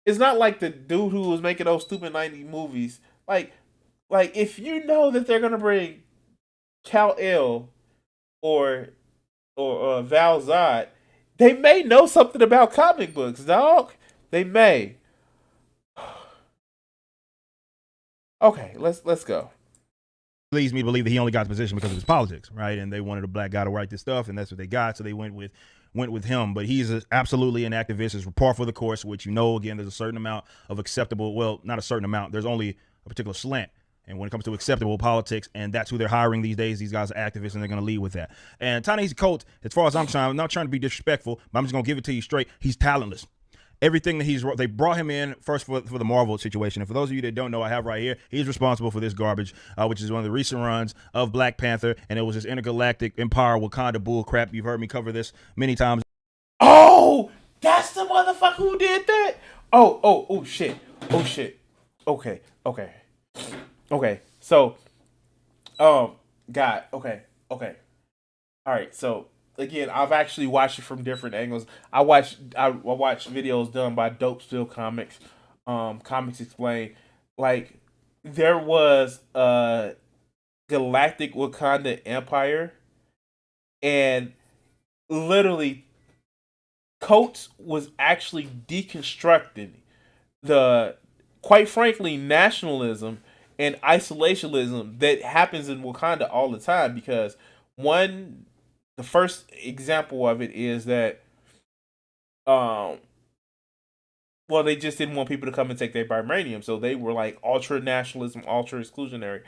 It's not like the dude who was making those stupid 90s movies. Like if you know that they're gonna bring Kal-El or Val-Zod, they may know something about comic books, dog. They may. Okay, let's go. Leads me to believe that he only got the position because of his politics, right? And they wanted a black guy to write this stuff, and that's what they got. So they went with went with him, but he's absolutely an activist. It's par for the course, which, again, there's a certain amount of acceptable, well, not a certain amount, there's only a particular slant. And when it comes to acceptable politics, and that's who they're hiring these days, these guys are activists, and they're going to lead with that. And Ta-Nehisi Coates, as far as I'm concerned, I'm not trying to be disrespectful, but I'm just going to give it to you straight. He's talentless. Everything that they brought him in first for the Marvel situation. And for those of you that don't know, I have right here, he's responsible for this garbage, which is one of the recent runs of Black Panther. And it was this intergalactic empire Wakanda bull crap. You've heard me cover this many times. Oh, that's the motherfucker who did that? Oh, shit. Oh, shit. Okay. So, God, okay. All right, so, again, I've actually watched it from different angles. I watched videos done by Dope Still Comics, Comics Explained. Like, there was a galactic Wakanda empire, and literally, Coates was actually deconstructing the, quite frankly, nationalism and isolationism that happens in Wakanda all the time. Because the first example of it is that, they just didn't want people to come and take their vibranium, so they were like ultra nationalism, ultra exclusionary.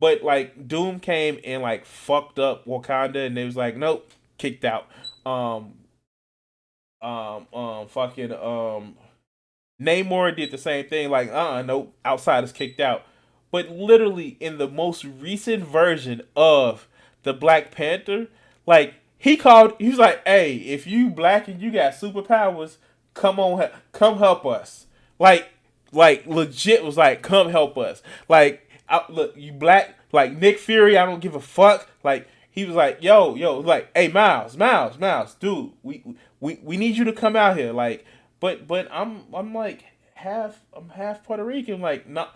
But like Doom came and like fucked up Wakanda, and they was like, nope, kicked out. Namor did the same thing, like, nope, outsiders kicked out. But literally in the most recent version of the Black Panther, like, he was like, hey, if you black and you got superpowers, come help us. Like legit was like, come help us. Like, look, you black, like Nick Fury, I don't give a fuck. Like, he was like, yo, like, hey, Miles, dude, we need you to come out here. Like, but I'm like I'm half Puerto Rican. Like, nah,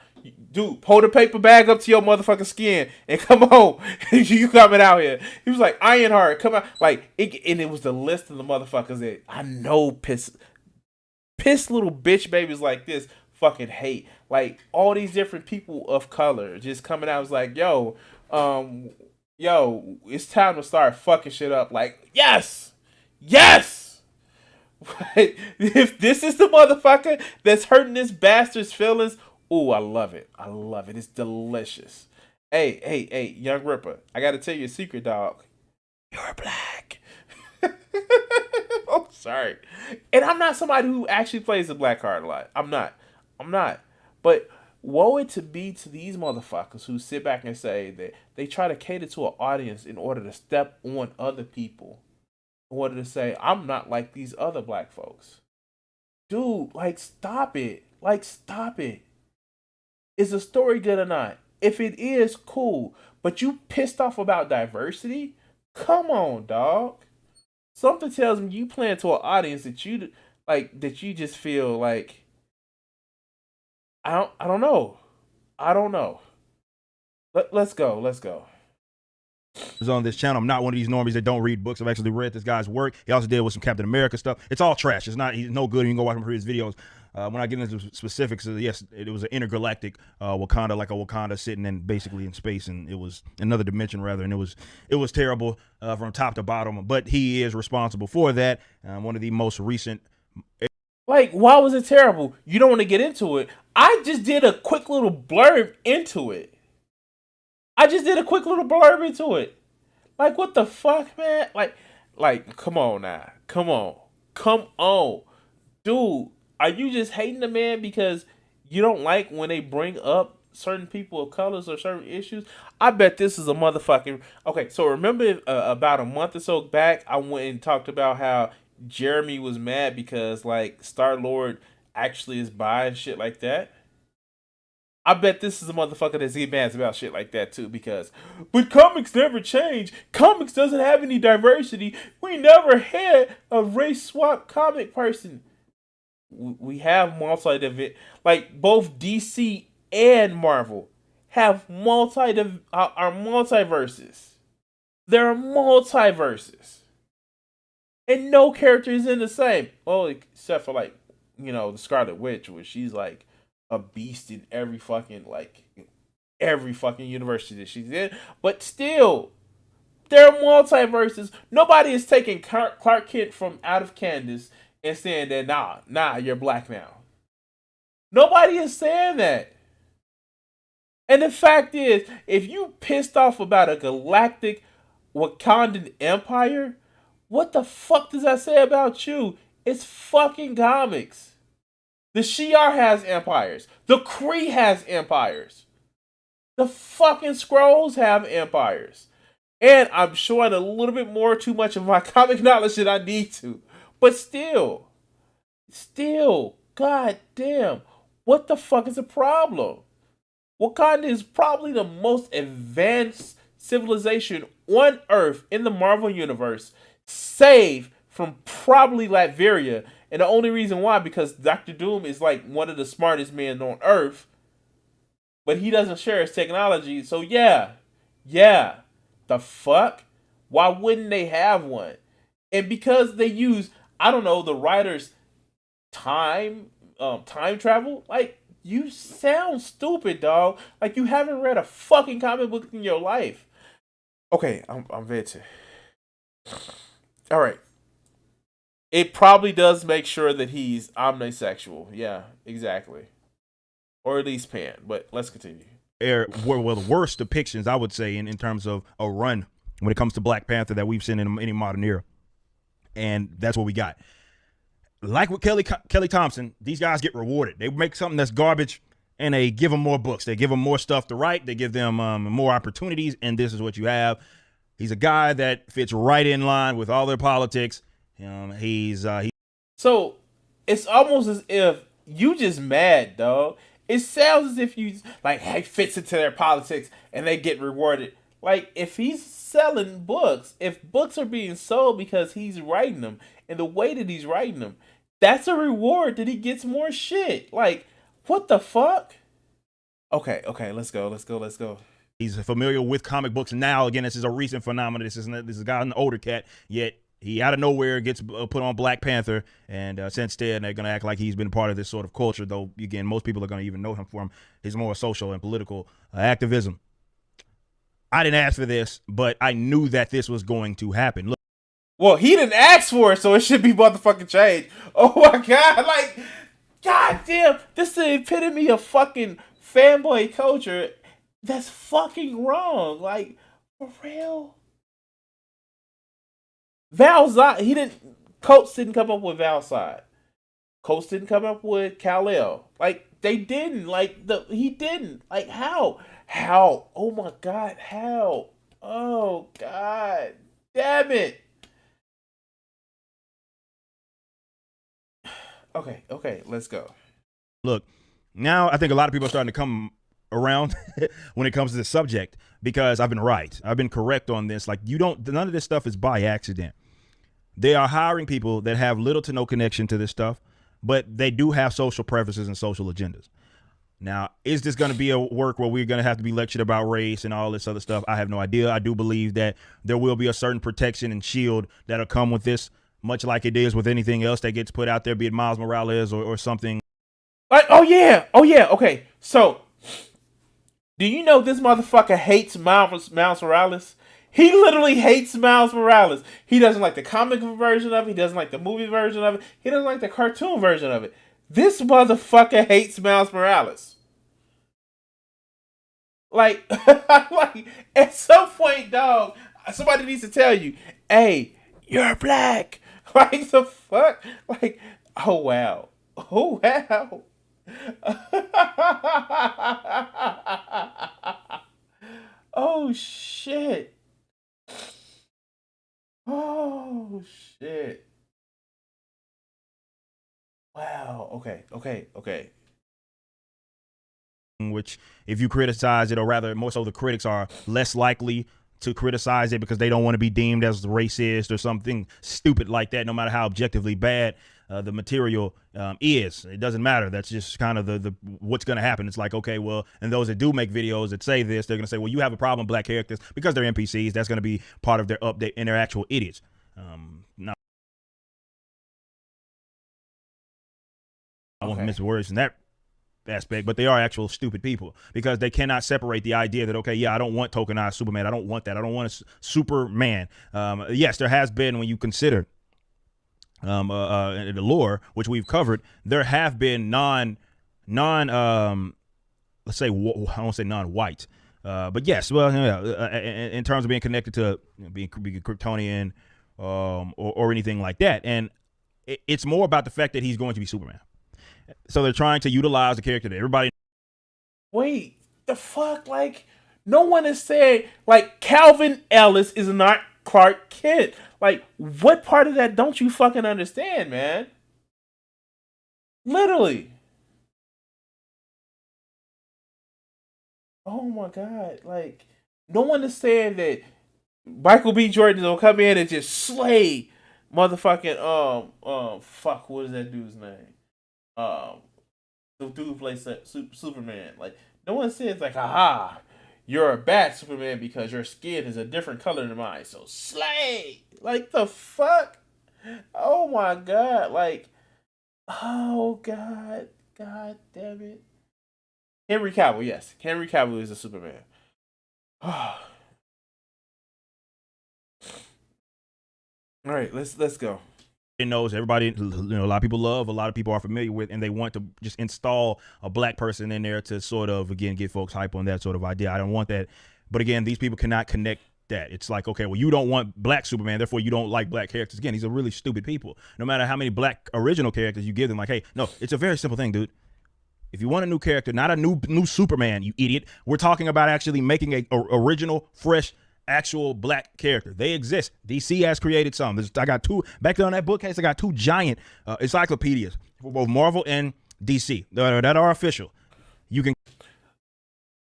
dude, hold a paper bag up to your motherfucking skin and come on, you coming out here. He was like, Ironheart, come out. Like, and it was the list of the motherfuckers that I know piss little bitch babies like this fucking hate. Like, all these different people of color just coming out. I was like, yo, it's time to start fucking shit up. Like, yes. If this is the motherfucker that's hurting this bastard's feelings, ooh, I love it. It's delicious. Hey, Young Ripper, I gotta tell you a secret, dog. You're black. Oh, sorry. And I'm not somebody who actually plays the black card a lot. I'm not. But woe it to be to these motherfuckers who sit back and say that they try to cater to an audience in order to step on other people. In order to say, I'm not like these other black folks. Dude, like, stop it. Is the story good or not? If it is, cool. But you pissed off about diversity? Come on, dog. Something tells me you playing to an audience that you just feel like, I don't know. Let's go. On this channel, I'm not one of these normies that don't read books. I've actually read this guy's work. He also did with some Captain America stuff. It's all trash. He's no good. You can go watch him for his videos. When I get into specifics, yes, it was an intergalactic Wakanda, like a Wakanda sitting basically in space, and it was another dimension rather, and it was terrible from top to bottom. But he is responsible for that. One of the most recent. Like, why was it terrible? You don't want to get into it. I just did a quick little blurb into it. Like, what the fuck, man? Like, come on now. Come on. Dude, are you just hating the man because you don't like when they bring up certain people of colors or certain issues? I bet this is a motherfucking... Okay, so remember about a month or so back, I went and talked about how Jeremy was mad because, like, Star-Lord actually is bi and shit like that? I bet this is a motherfucker that's getting mad about shit like that too, but comics never change. Comics doesn't have any diversity. We never had a race swap comic person. We have like both DC and Marvel have are multiverses. There are multiverses, and no character is in the same. Well, except for like, the Scarlet Witch, where she's like a beast in every fucking university that she's in. But still, There are multiverses. Nobody is taking Clark Kent from Out of Kansas and saying that, nah, you're black now. Nobody is saying that. And the fact is, if you pissed off about a galactic Wakandan empire, what the fuck does that say about you? It's fucking comics. The Shi'ar has empires. The Kree has empires. The fucking Skrulls have empires. And I'm showing a little bit more too much of my comic knowledge than I need to. But still, god damn, what the fuck is the problem? Wakanda is probably the most advanced civilization on Earth in the Marvel Universe, save from probably Latveria. And the only reason why, because Dr. Doom is like one of the smartest men on Earth, but he doesn't share his technology. So yeah, the fuck? Why wouldn't they have one? And because they use, I don't know, the writer's time travel, like, you sound stupid, dog. Like, you haven't read a fucking comic book in your life. Okay, I'm vetted. All right. It probably does make sure that he's omnisexual. Yeah, exactly. Or at least pan. But let's continue. Well, the worst depictions, I would say, in terms of a run when it comes to Black Panther that we've seen in any modern era. And that's what we got. Like with Kelly Thompson, these guys get rewarded. They make something that's garbage, and they give them more books. They give them more stuff to write. They give them more opportunities, and this is what you have. He's a guy that fits right in line with all their politics. So it's almost as if you just mad, dog. It sounds as if you like he fits into their politics and they get rewarded. Like, if he's selling books, if books are being sold because he's writing them and the way that he's writing them, that's a reward that he gets more shit. Like, what the fuck? Okay, let's go. He's familiar with comic books now. Again, this is a recent phenomenon. This is a guy, an older cat, yet he out of nowhere gets put on Black Panther, and since then they're gonna act like he's been part of this sort of culture. Though again, most people are gonna even know him for his more social and political activism. I didn't ask for this, but I knew that this was going to happen. Look. Well, he didn't ask for it, so it should be motherfucking changed. Oh my god, like, goddamn, this is the epitome of fucking fanboy culture. That's fucking wrong. Like, for real. Coates didn't come up with Valside. Coates didn't come up with Kal-El. Like, they didn't. He didn't. Like, how? How? Oh my god, how? Oh god. Damn it. Okay, let's go. Look, now I think a lot of people are starting to come around when it comes to this subject, because I've been right. I've been correct on this. Like, none of this stuff is by accident. They are hiring people that have little to no connection to this stuff, but they do have social preferences and social agendas. Now, is this going to be a work where we're going to have to be lectured about race and all this other stuff? I have no idea. I do believe that there will be a certain protection and shield that'll come with this, much like it is with anything else that gets put out there, be it Miles Morales or something. Oh yeah. Okay, so do you know this motherfucker hates Miles Morales? He literally hates Miles Morales. He doesn't like the comic version of it. He doesn't like the movie version of it. He doesn't like the cartoon version of it. This motherfucker hates Miles Morales. Like, at some point, dog, somebody needs to tell you, hey, you're black. Like, the fuck? Like, oh, wow. Oh, shit. Oh, shit. Wow. Okay. Which, if you criticize it, or rather, more so the critics are less likely to criticize it because they don't want to be deemed as racist or something stupid like that, no matter how objectively bad the material is. It doesn't matter. That's just kind of the what's going to happen. It's like, okay, well, and those that do make videos that say this, they're going to say, well, you have a problem with black characters because they're NPCs. That's going to be part of their update, and they're actual idiots. No. I won't miss words in that aspect, but they are actual stupid people because they cannot separate the idea that, okay, yeah, I don't want tokenized Superman. I don't want that. I don't want a Superman. Yes, there has been, when you consider the lore, which we've covered, there have been let's say, I won't say non-white, but yes, well, yeah, in terms of being connected to being Kryptonian or anything like that. And it's more about the fact that he's going to be Superman. So they're trying to utilize the character that everybody. Wait, the fuck? Like, no one is saying, like, Calvin Ellis is not Clark Kent. Like, what part of that don't you fucking understand, man? Literally. Oh my God. Like, no one is saying that Michael B. Jordan will come in and just slay motherfucking, fuck, what is that dude's name? The dude who plays Superman. Like, no one says, like, aha, you're a bad Superman because your skin is a different color than mine, so slay! Like, the fuck? Oh my God. Like, oh God. God damn it. Henry Cavill, yes. Henry Cavill is a Superman. All right, let's go. It knows everybody, a lot of people love, a lot of people are familiar with, and they want to just install a black person in there to sort of, again, get folks hype on that sort of idea. I don't want that. But again, these people cannot connect that. It's like, okay, well, you don't want black Superman, therefore you don't like black characters. Again, these are really stupid people. No matter how many black original characters you give them, like, hey, no, it's a very simple thing, dude. If you want a new character, not a new Superman, you idiot. We're talking about actually making a original, fresh, actual black character. They exist. DC has created some. I got two, back there on that bookcase, I got two giant encyclopedias for both Marvel and DC that are official. You can.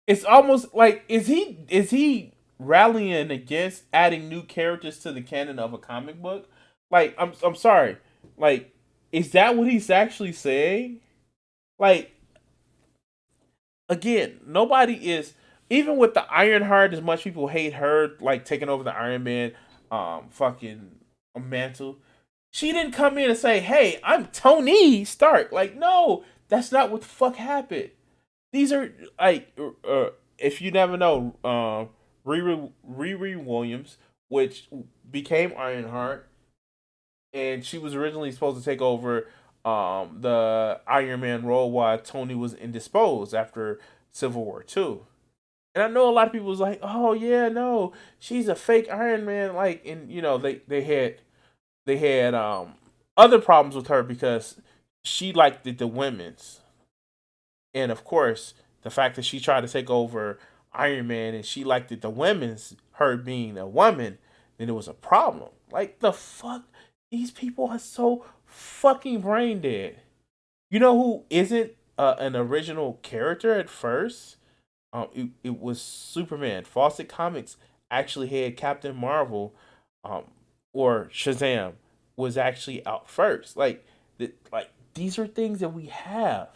It's almost like, is he rallying against adding new characters to the canon of a comic book? Like, I'm sorry. Like, is that what he's actually saying? Like, again, nobody is, even with the Ironheart, as much people hate her, like, taking over the Iron Man fucking mantle, she didn't come in and say, hey, I'm Tony Stark. Like, no, that's not what the fuck happened. These are, like, if you never know, Riri Williams, which became Ironheart, and she was originally supposed to take over the Iron Man role while Tony was indisposed after Civil War II. And I know a lot of people was like, oh yeah, no, she's a fake Iron Man. Like, and they had other problems with her because she liked the women's. And of course, the fact that she tried to take over Iron Man and she liked the women's, her being a woman, then it was a problem. Like, the fuck? These people are so fucking brain dead. You know who isn't an original character at first? It was Superman. Fawcett Comics actually had Captain Marvel, or Shazam was actually out first. Like these are things that we have,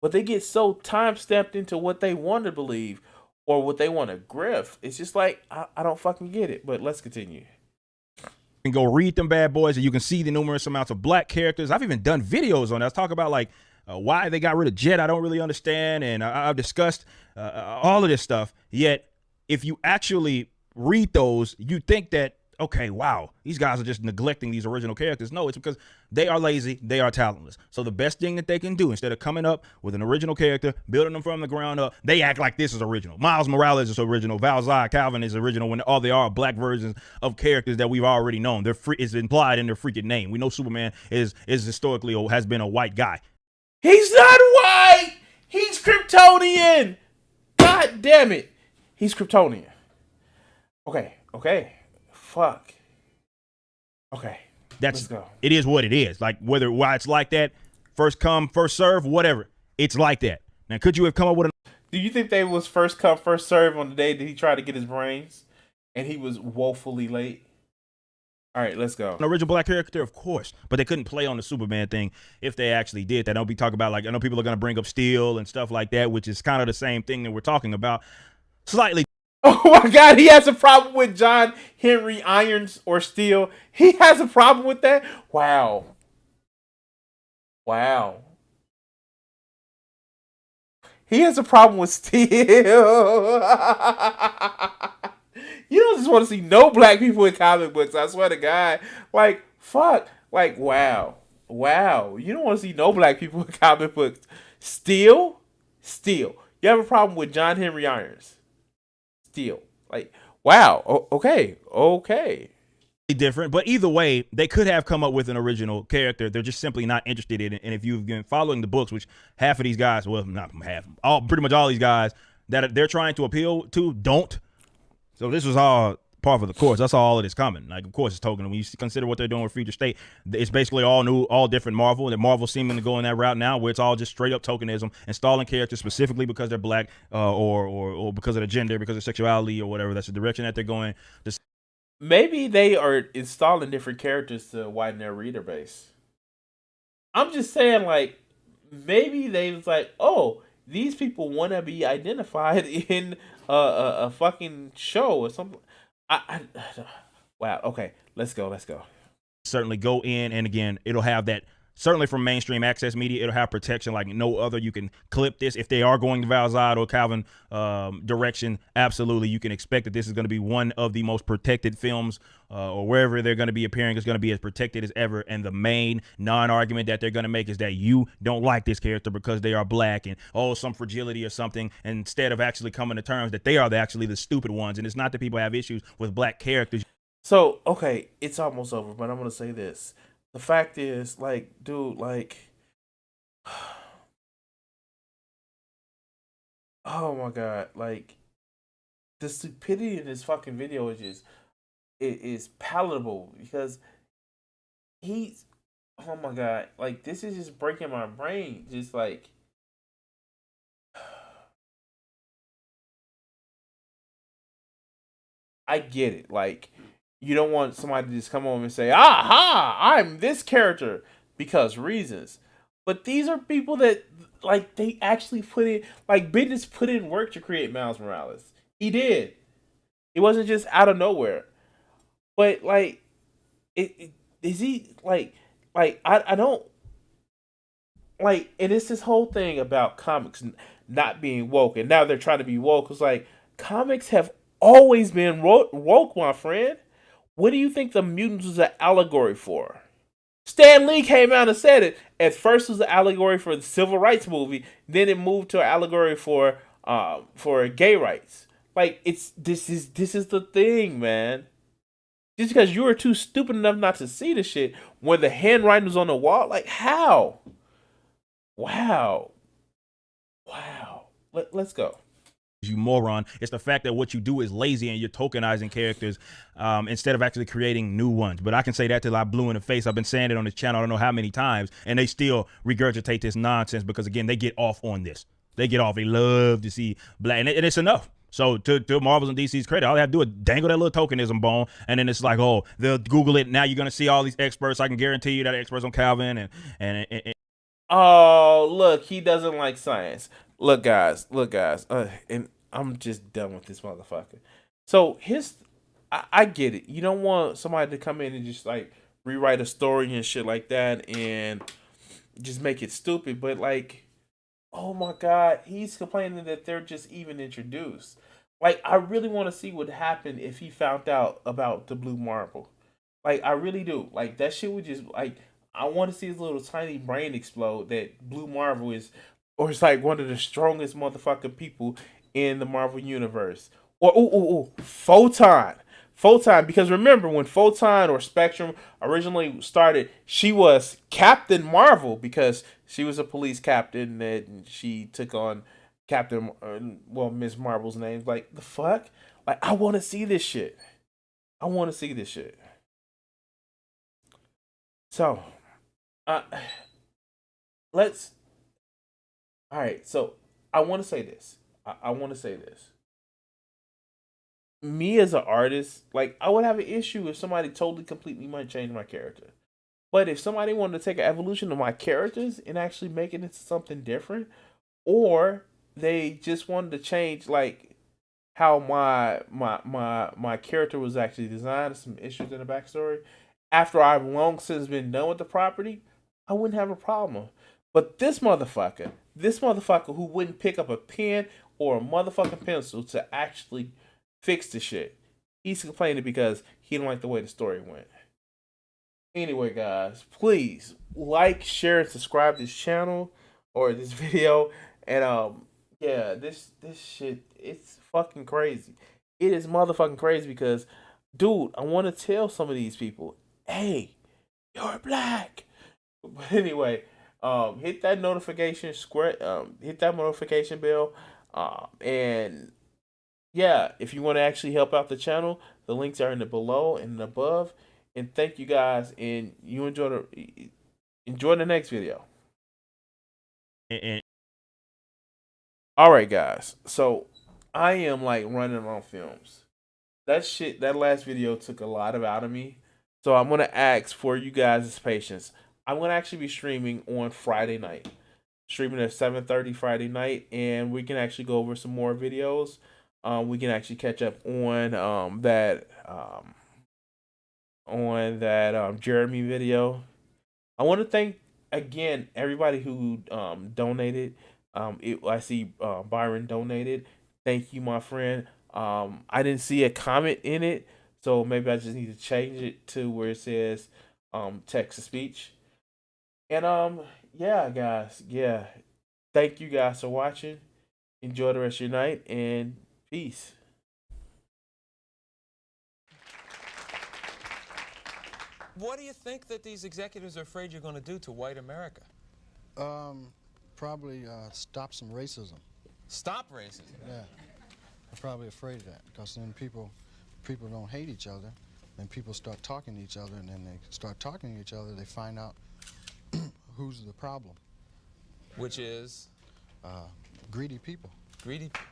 but they get so time stepped into what they want to believe or what they want to grift. It's just like, I don't fucking get it. But let's continue. And go read them bad boys, and you can see the numerous amounts of black characters. I've even done videos on that. I talk about like why they got rid of Jet. I don't really understand, and I've discussed all of this stuff. Yet, if you actually read those, you think that, okay, wow, these guys are just neglecting these original characters. No, it's because they are lazy, they are talentless. So the best thing that they can do, instead of coming up with an original character, building them from the ground up, they act like this is original. Miles Morales is original. Val Zod Calvin is original, when all they are black versions of characters that we've already known. They're free, it's implied in their freaking name. We know Superman is historically, or has been, a white guy. He's not white! He's Kryptonian! God damn it! He's Kryptonian. Okay. Fuck. Okay. Let's go. It is what it is. Like, why it's like that, first come, first serve, whatever. It's like that. Now, could you have come up with Do you think they was first come, first serve on the day that he tried to get his brains and he was woefully late? All right, let's go. An original black character, of course, but they couldn't play on the Superman thing if they actually did that. Don't be talking about, like, I know people are going to bring up Steel and stuff like that, which is kind of the same thing that we're talking about. Slightly. Oh my God, he has a problem with John Henry Irons or Steel. He has a problem with that? Wow. He has a problem with Steel. You don't just want to see no black people in comic books. I swear to God. Like, fuck. Like, wow. Wow. You don't want to see no black people in comic books. Steel. You have a problem with John Henry Irons. Steel. Like, wow. Okay. Different, but either way, they could have come up with an original character. They're just simply not interested in it. And if you've been following the books, which half of these guys, well, not half, pretty much all these guys that they're trying to appeal to don't. So this was all part of the course. That's all it is coming. Like, of course, it's token. When you consider what they're doing with Future State, it's basically all new, all different Marvel. And Marvel seeming to go in that route now, where it's all just straight up tokenism, installing characters specifically because they're black, or because of their gender, because of sexuality, or whatever. That's the direction that they're going. Maybe they are installing different characters to widen their reader base. I'm just saying, like, maybe they was like, oh, these people want to be identified in a fucking show or something. Wow. Okay, let's go. Certainly go in, and again, it'll have that. Certainly from mainstream access media, it'll have protection like no other. You can clip this. If they are going to Val Zod or Calvin direction, absolutely, you can expect that this is going to be one of the most protected films, or wherever they're going to be appearing is going to be as protected as ever. And the main non-argument that they're going to make is that you don't like this character because they are black and, some fragility or something, instead of actually coming to terms that they are actually the stupid ones. And it's not that people have issues with black characters. So, okay, it's almost over, but I'm going to say this. The fact is, like, dude, like, oh my God, like, the stupidity in this fucking video is palatable because oh my God, like, this is just breaking my brain. Just like, I get it. Like, you don't want somebody to just come home and say, aha, I'm this character because reasons. But these are people that, like, they actually put in, like, Bendis put in work to create Miles Morales. He did. It wasn't just out of nowhere. But, like, is he, like, I don't, like, and it's this whole thing about comics not being woke. And now they're trying to be woke. It's like, comics have always been woke, my friend. What do you think the mutants was an allegory for? Stan Lee came out and said it. At first, it was an allegory for the civil rights movie. Then it moved to an allegory for gay rights. Like, this is the thing, man. Just because you were too stupid enough not to see the shit when the handwriting was on the wall, like, how? Wow. Let's go. You moron. It's the fact that what you do is lazy and you're tokenizing characters instead of actually creating new ones. But I can say that till I blue in the face. I've been saying it on this channel I don't know how many times, and they still regurgitate this nonsense because, again, they get off on this. They love to see black, and it's enough. So to Marvel's and DC's credit, all they have to do is dangle that little tokenism bone, and then it's like, oh, they'll Google it. Now you're going to see all these experts. I can guarantee you that experts on Calvin and oh, look, he doesn't like science. Look, guys, and I'm just done with this motherfucker. So I get it. You don't want somebody to come in and just like rewrite a story and shit like that and just make it stupid. But like, oh my God, he's complaining that they're just even introduced. Like, I really want to see what happened if he found out about the Blue Marvel. Like, I really do. Like, that shit would just, like, I want to see his little tiny brain explode that Blue Marvel is, or it's like one of the strongest motherfucking people in the Marvel universe. Or, Photon. Because remember, when Photon or Spectrum originally started, she was Captain Marvel because she was a police captain and she took on Ms. Marvel's name. Like, the fuck? Like, I want to see this shit. So, alright, so I want to say this. Me as an artist, like, I would have an issue if somebody totally, completely might change my character. But if somebody wanted to take an evolution of my characters and actually make it into something different, or they just wanted to change, like, how my character was actually designed, some issues in the backstory, after I've long since been done with the property, I wouldn't have a problem. But this motherfucker who wouldn't pick up a pen or a motherfucking pencil to actually fix the shit, he's complaining because he didn't like the way the story went. Anyway, guys, please like, share, and subscribe to this channel or this video. And yeah, this shit, it's fucking crazy. It is motherfucking crazy because, dude, I want to tell some of these people, hey, you're black. But anyway, hit that notification hit that notification bell, and yeah, if you want to actually help out the channel, the links are in the below and above. And thank you guys, and you enjoy the next video. All right, guys. So I am like running on films. That last video took a lot out of me. So I'm gonna ask for you guys' patience. I'm gonna actually be streaming on Friday night, streaming at 7:30 Friday night, and we can actually go over some more videos. We can actually catch up on that Jeremy video. I want to thank again everybody who donated. I see Byron donated. Thank you, my friend. I didn't see a comment in it, so maybe I just need to change it to where it says text to speech. And yeah, guys, yeah. Thank you guys for watching. Enjoy the rest of your night, and peace. What do you think that these executives are afraid you're going to do to white America? Probably stop some racism. Stop racism? Yeah. I'm probably afraid of that because then people don't hate each other, and people start talking to each other, and then they start talking to each other, they find out who's the problem. Which is? Greedy people. Greedy people.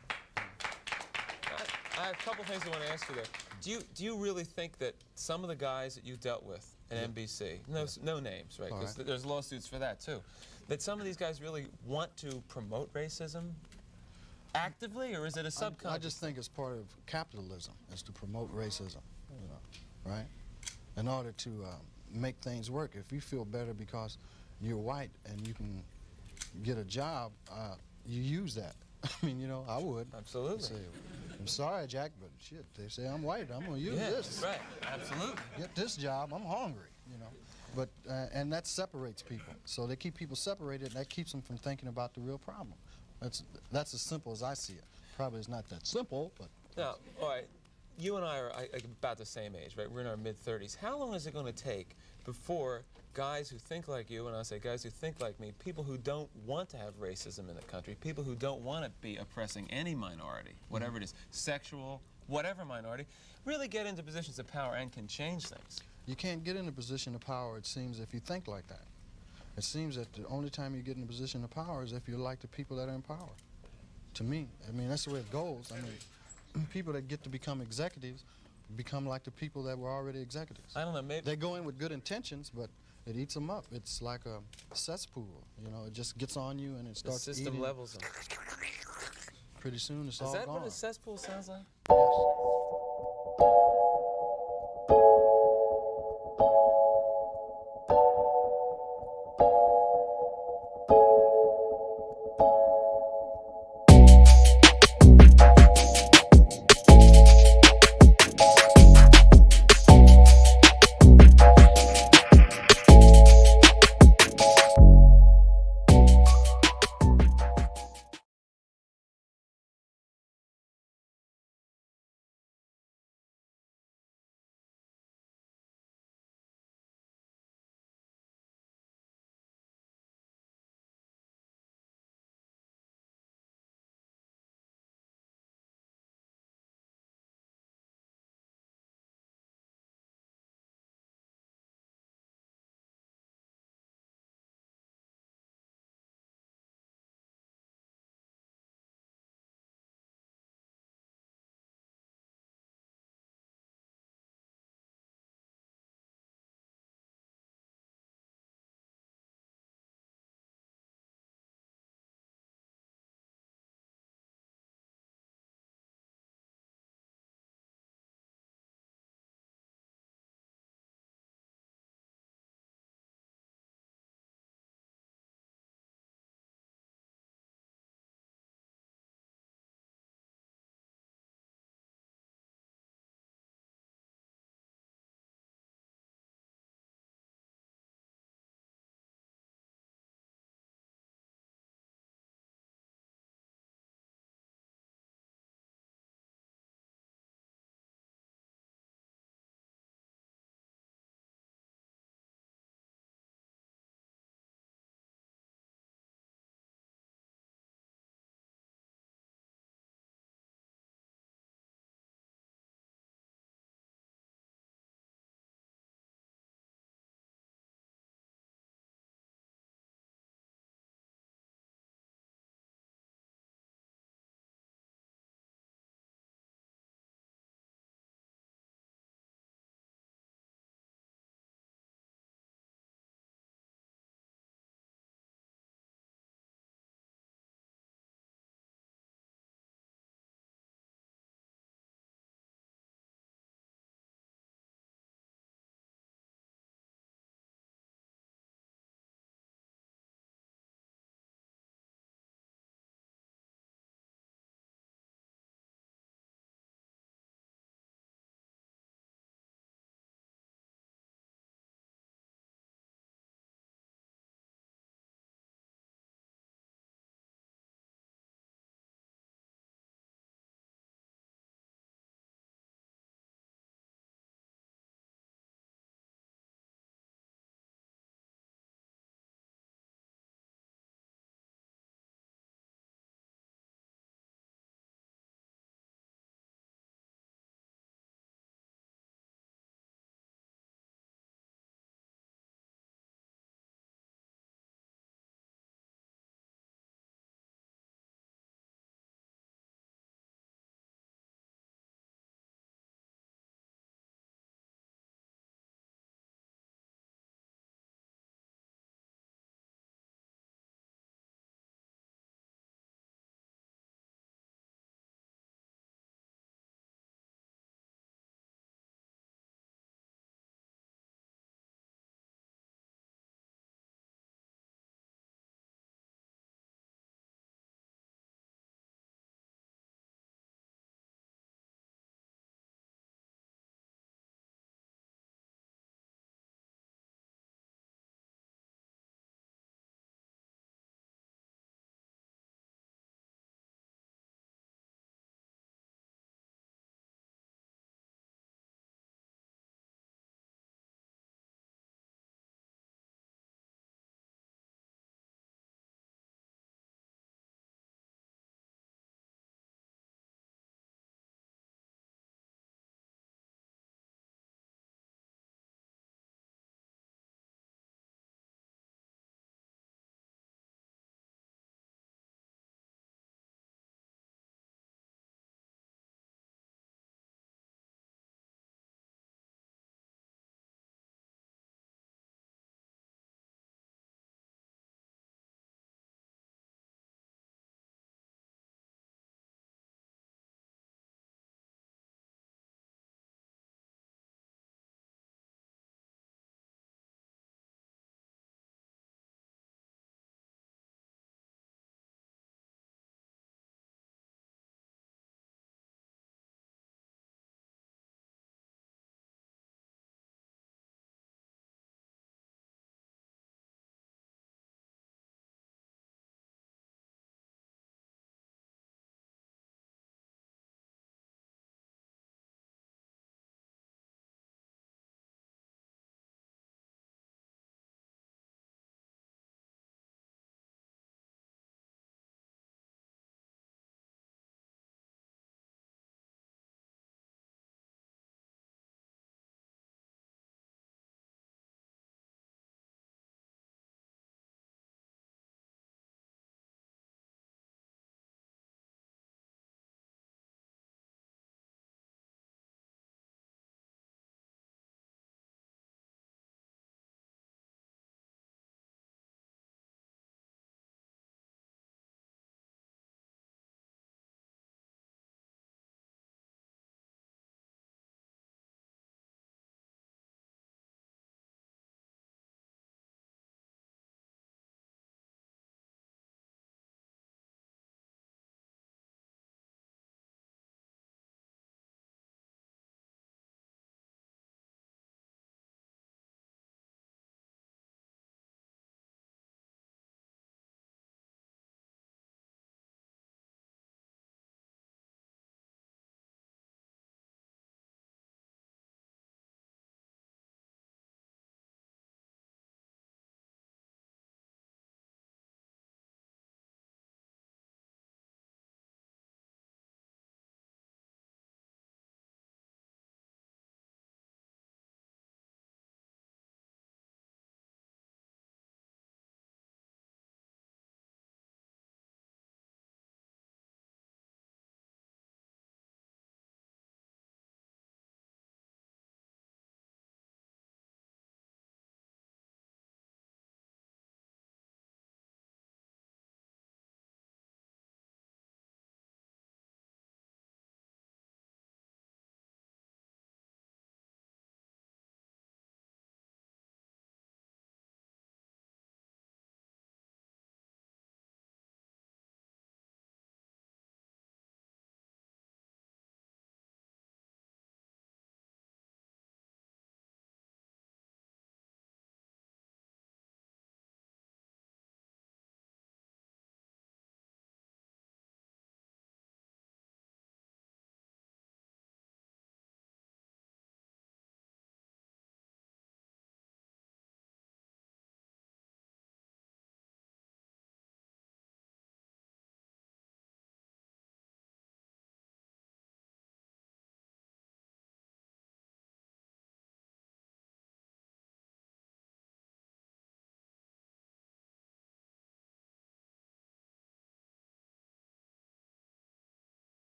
I have a couple things I want to ask you there. Do you really think that some of the guys that you dealt with at NBC, no names, right? Because there's lawsuits for that too, that some of these guys really want to promote racism actively, or is it a subconscious? I just think it's part of capitalism, is to promote racism, you know, right? In order to make things work. If you feel better because you're white and you can get a job, you use that. I mean, you know, I would. Absolutely. Say, I'm sorry, Jack, but shit, they say I'm white. I'm going to use this. Right, absolutely. Get this job. I'm hungry, you know. But and that separates people. So they keep people separated, and that keeps them from thinking about the real problem. That's as simple as I see it. Probably it's not that simple, but. Now, all right, you and I are about the same age, right? We're in our mid-30s. How long is it going to take before guys who think like you, and I say guys who think like me, people who don't want to have racism in the country, people who don't want to be oppressing any minority, whatever it is, sexual, whatever minority, really get into positions of power and can change things? You can't get in a position of power, it seems, if you think like that. It seems that the only time you get in a position of power is if you're like the people that are in power. To me, I mean, that's the way it goes. I mean, people that get to become executives become like the people that were already executives. I don't know, maybe... They go in with good intentions, but it eats them up. It's like a cesspool, you know, it just gets on you and it starts eating. The system levels them. Pretty soon it's all gone. Is that what a cesspool sounds like? Yes.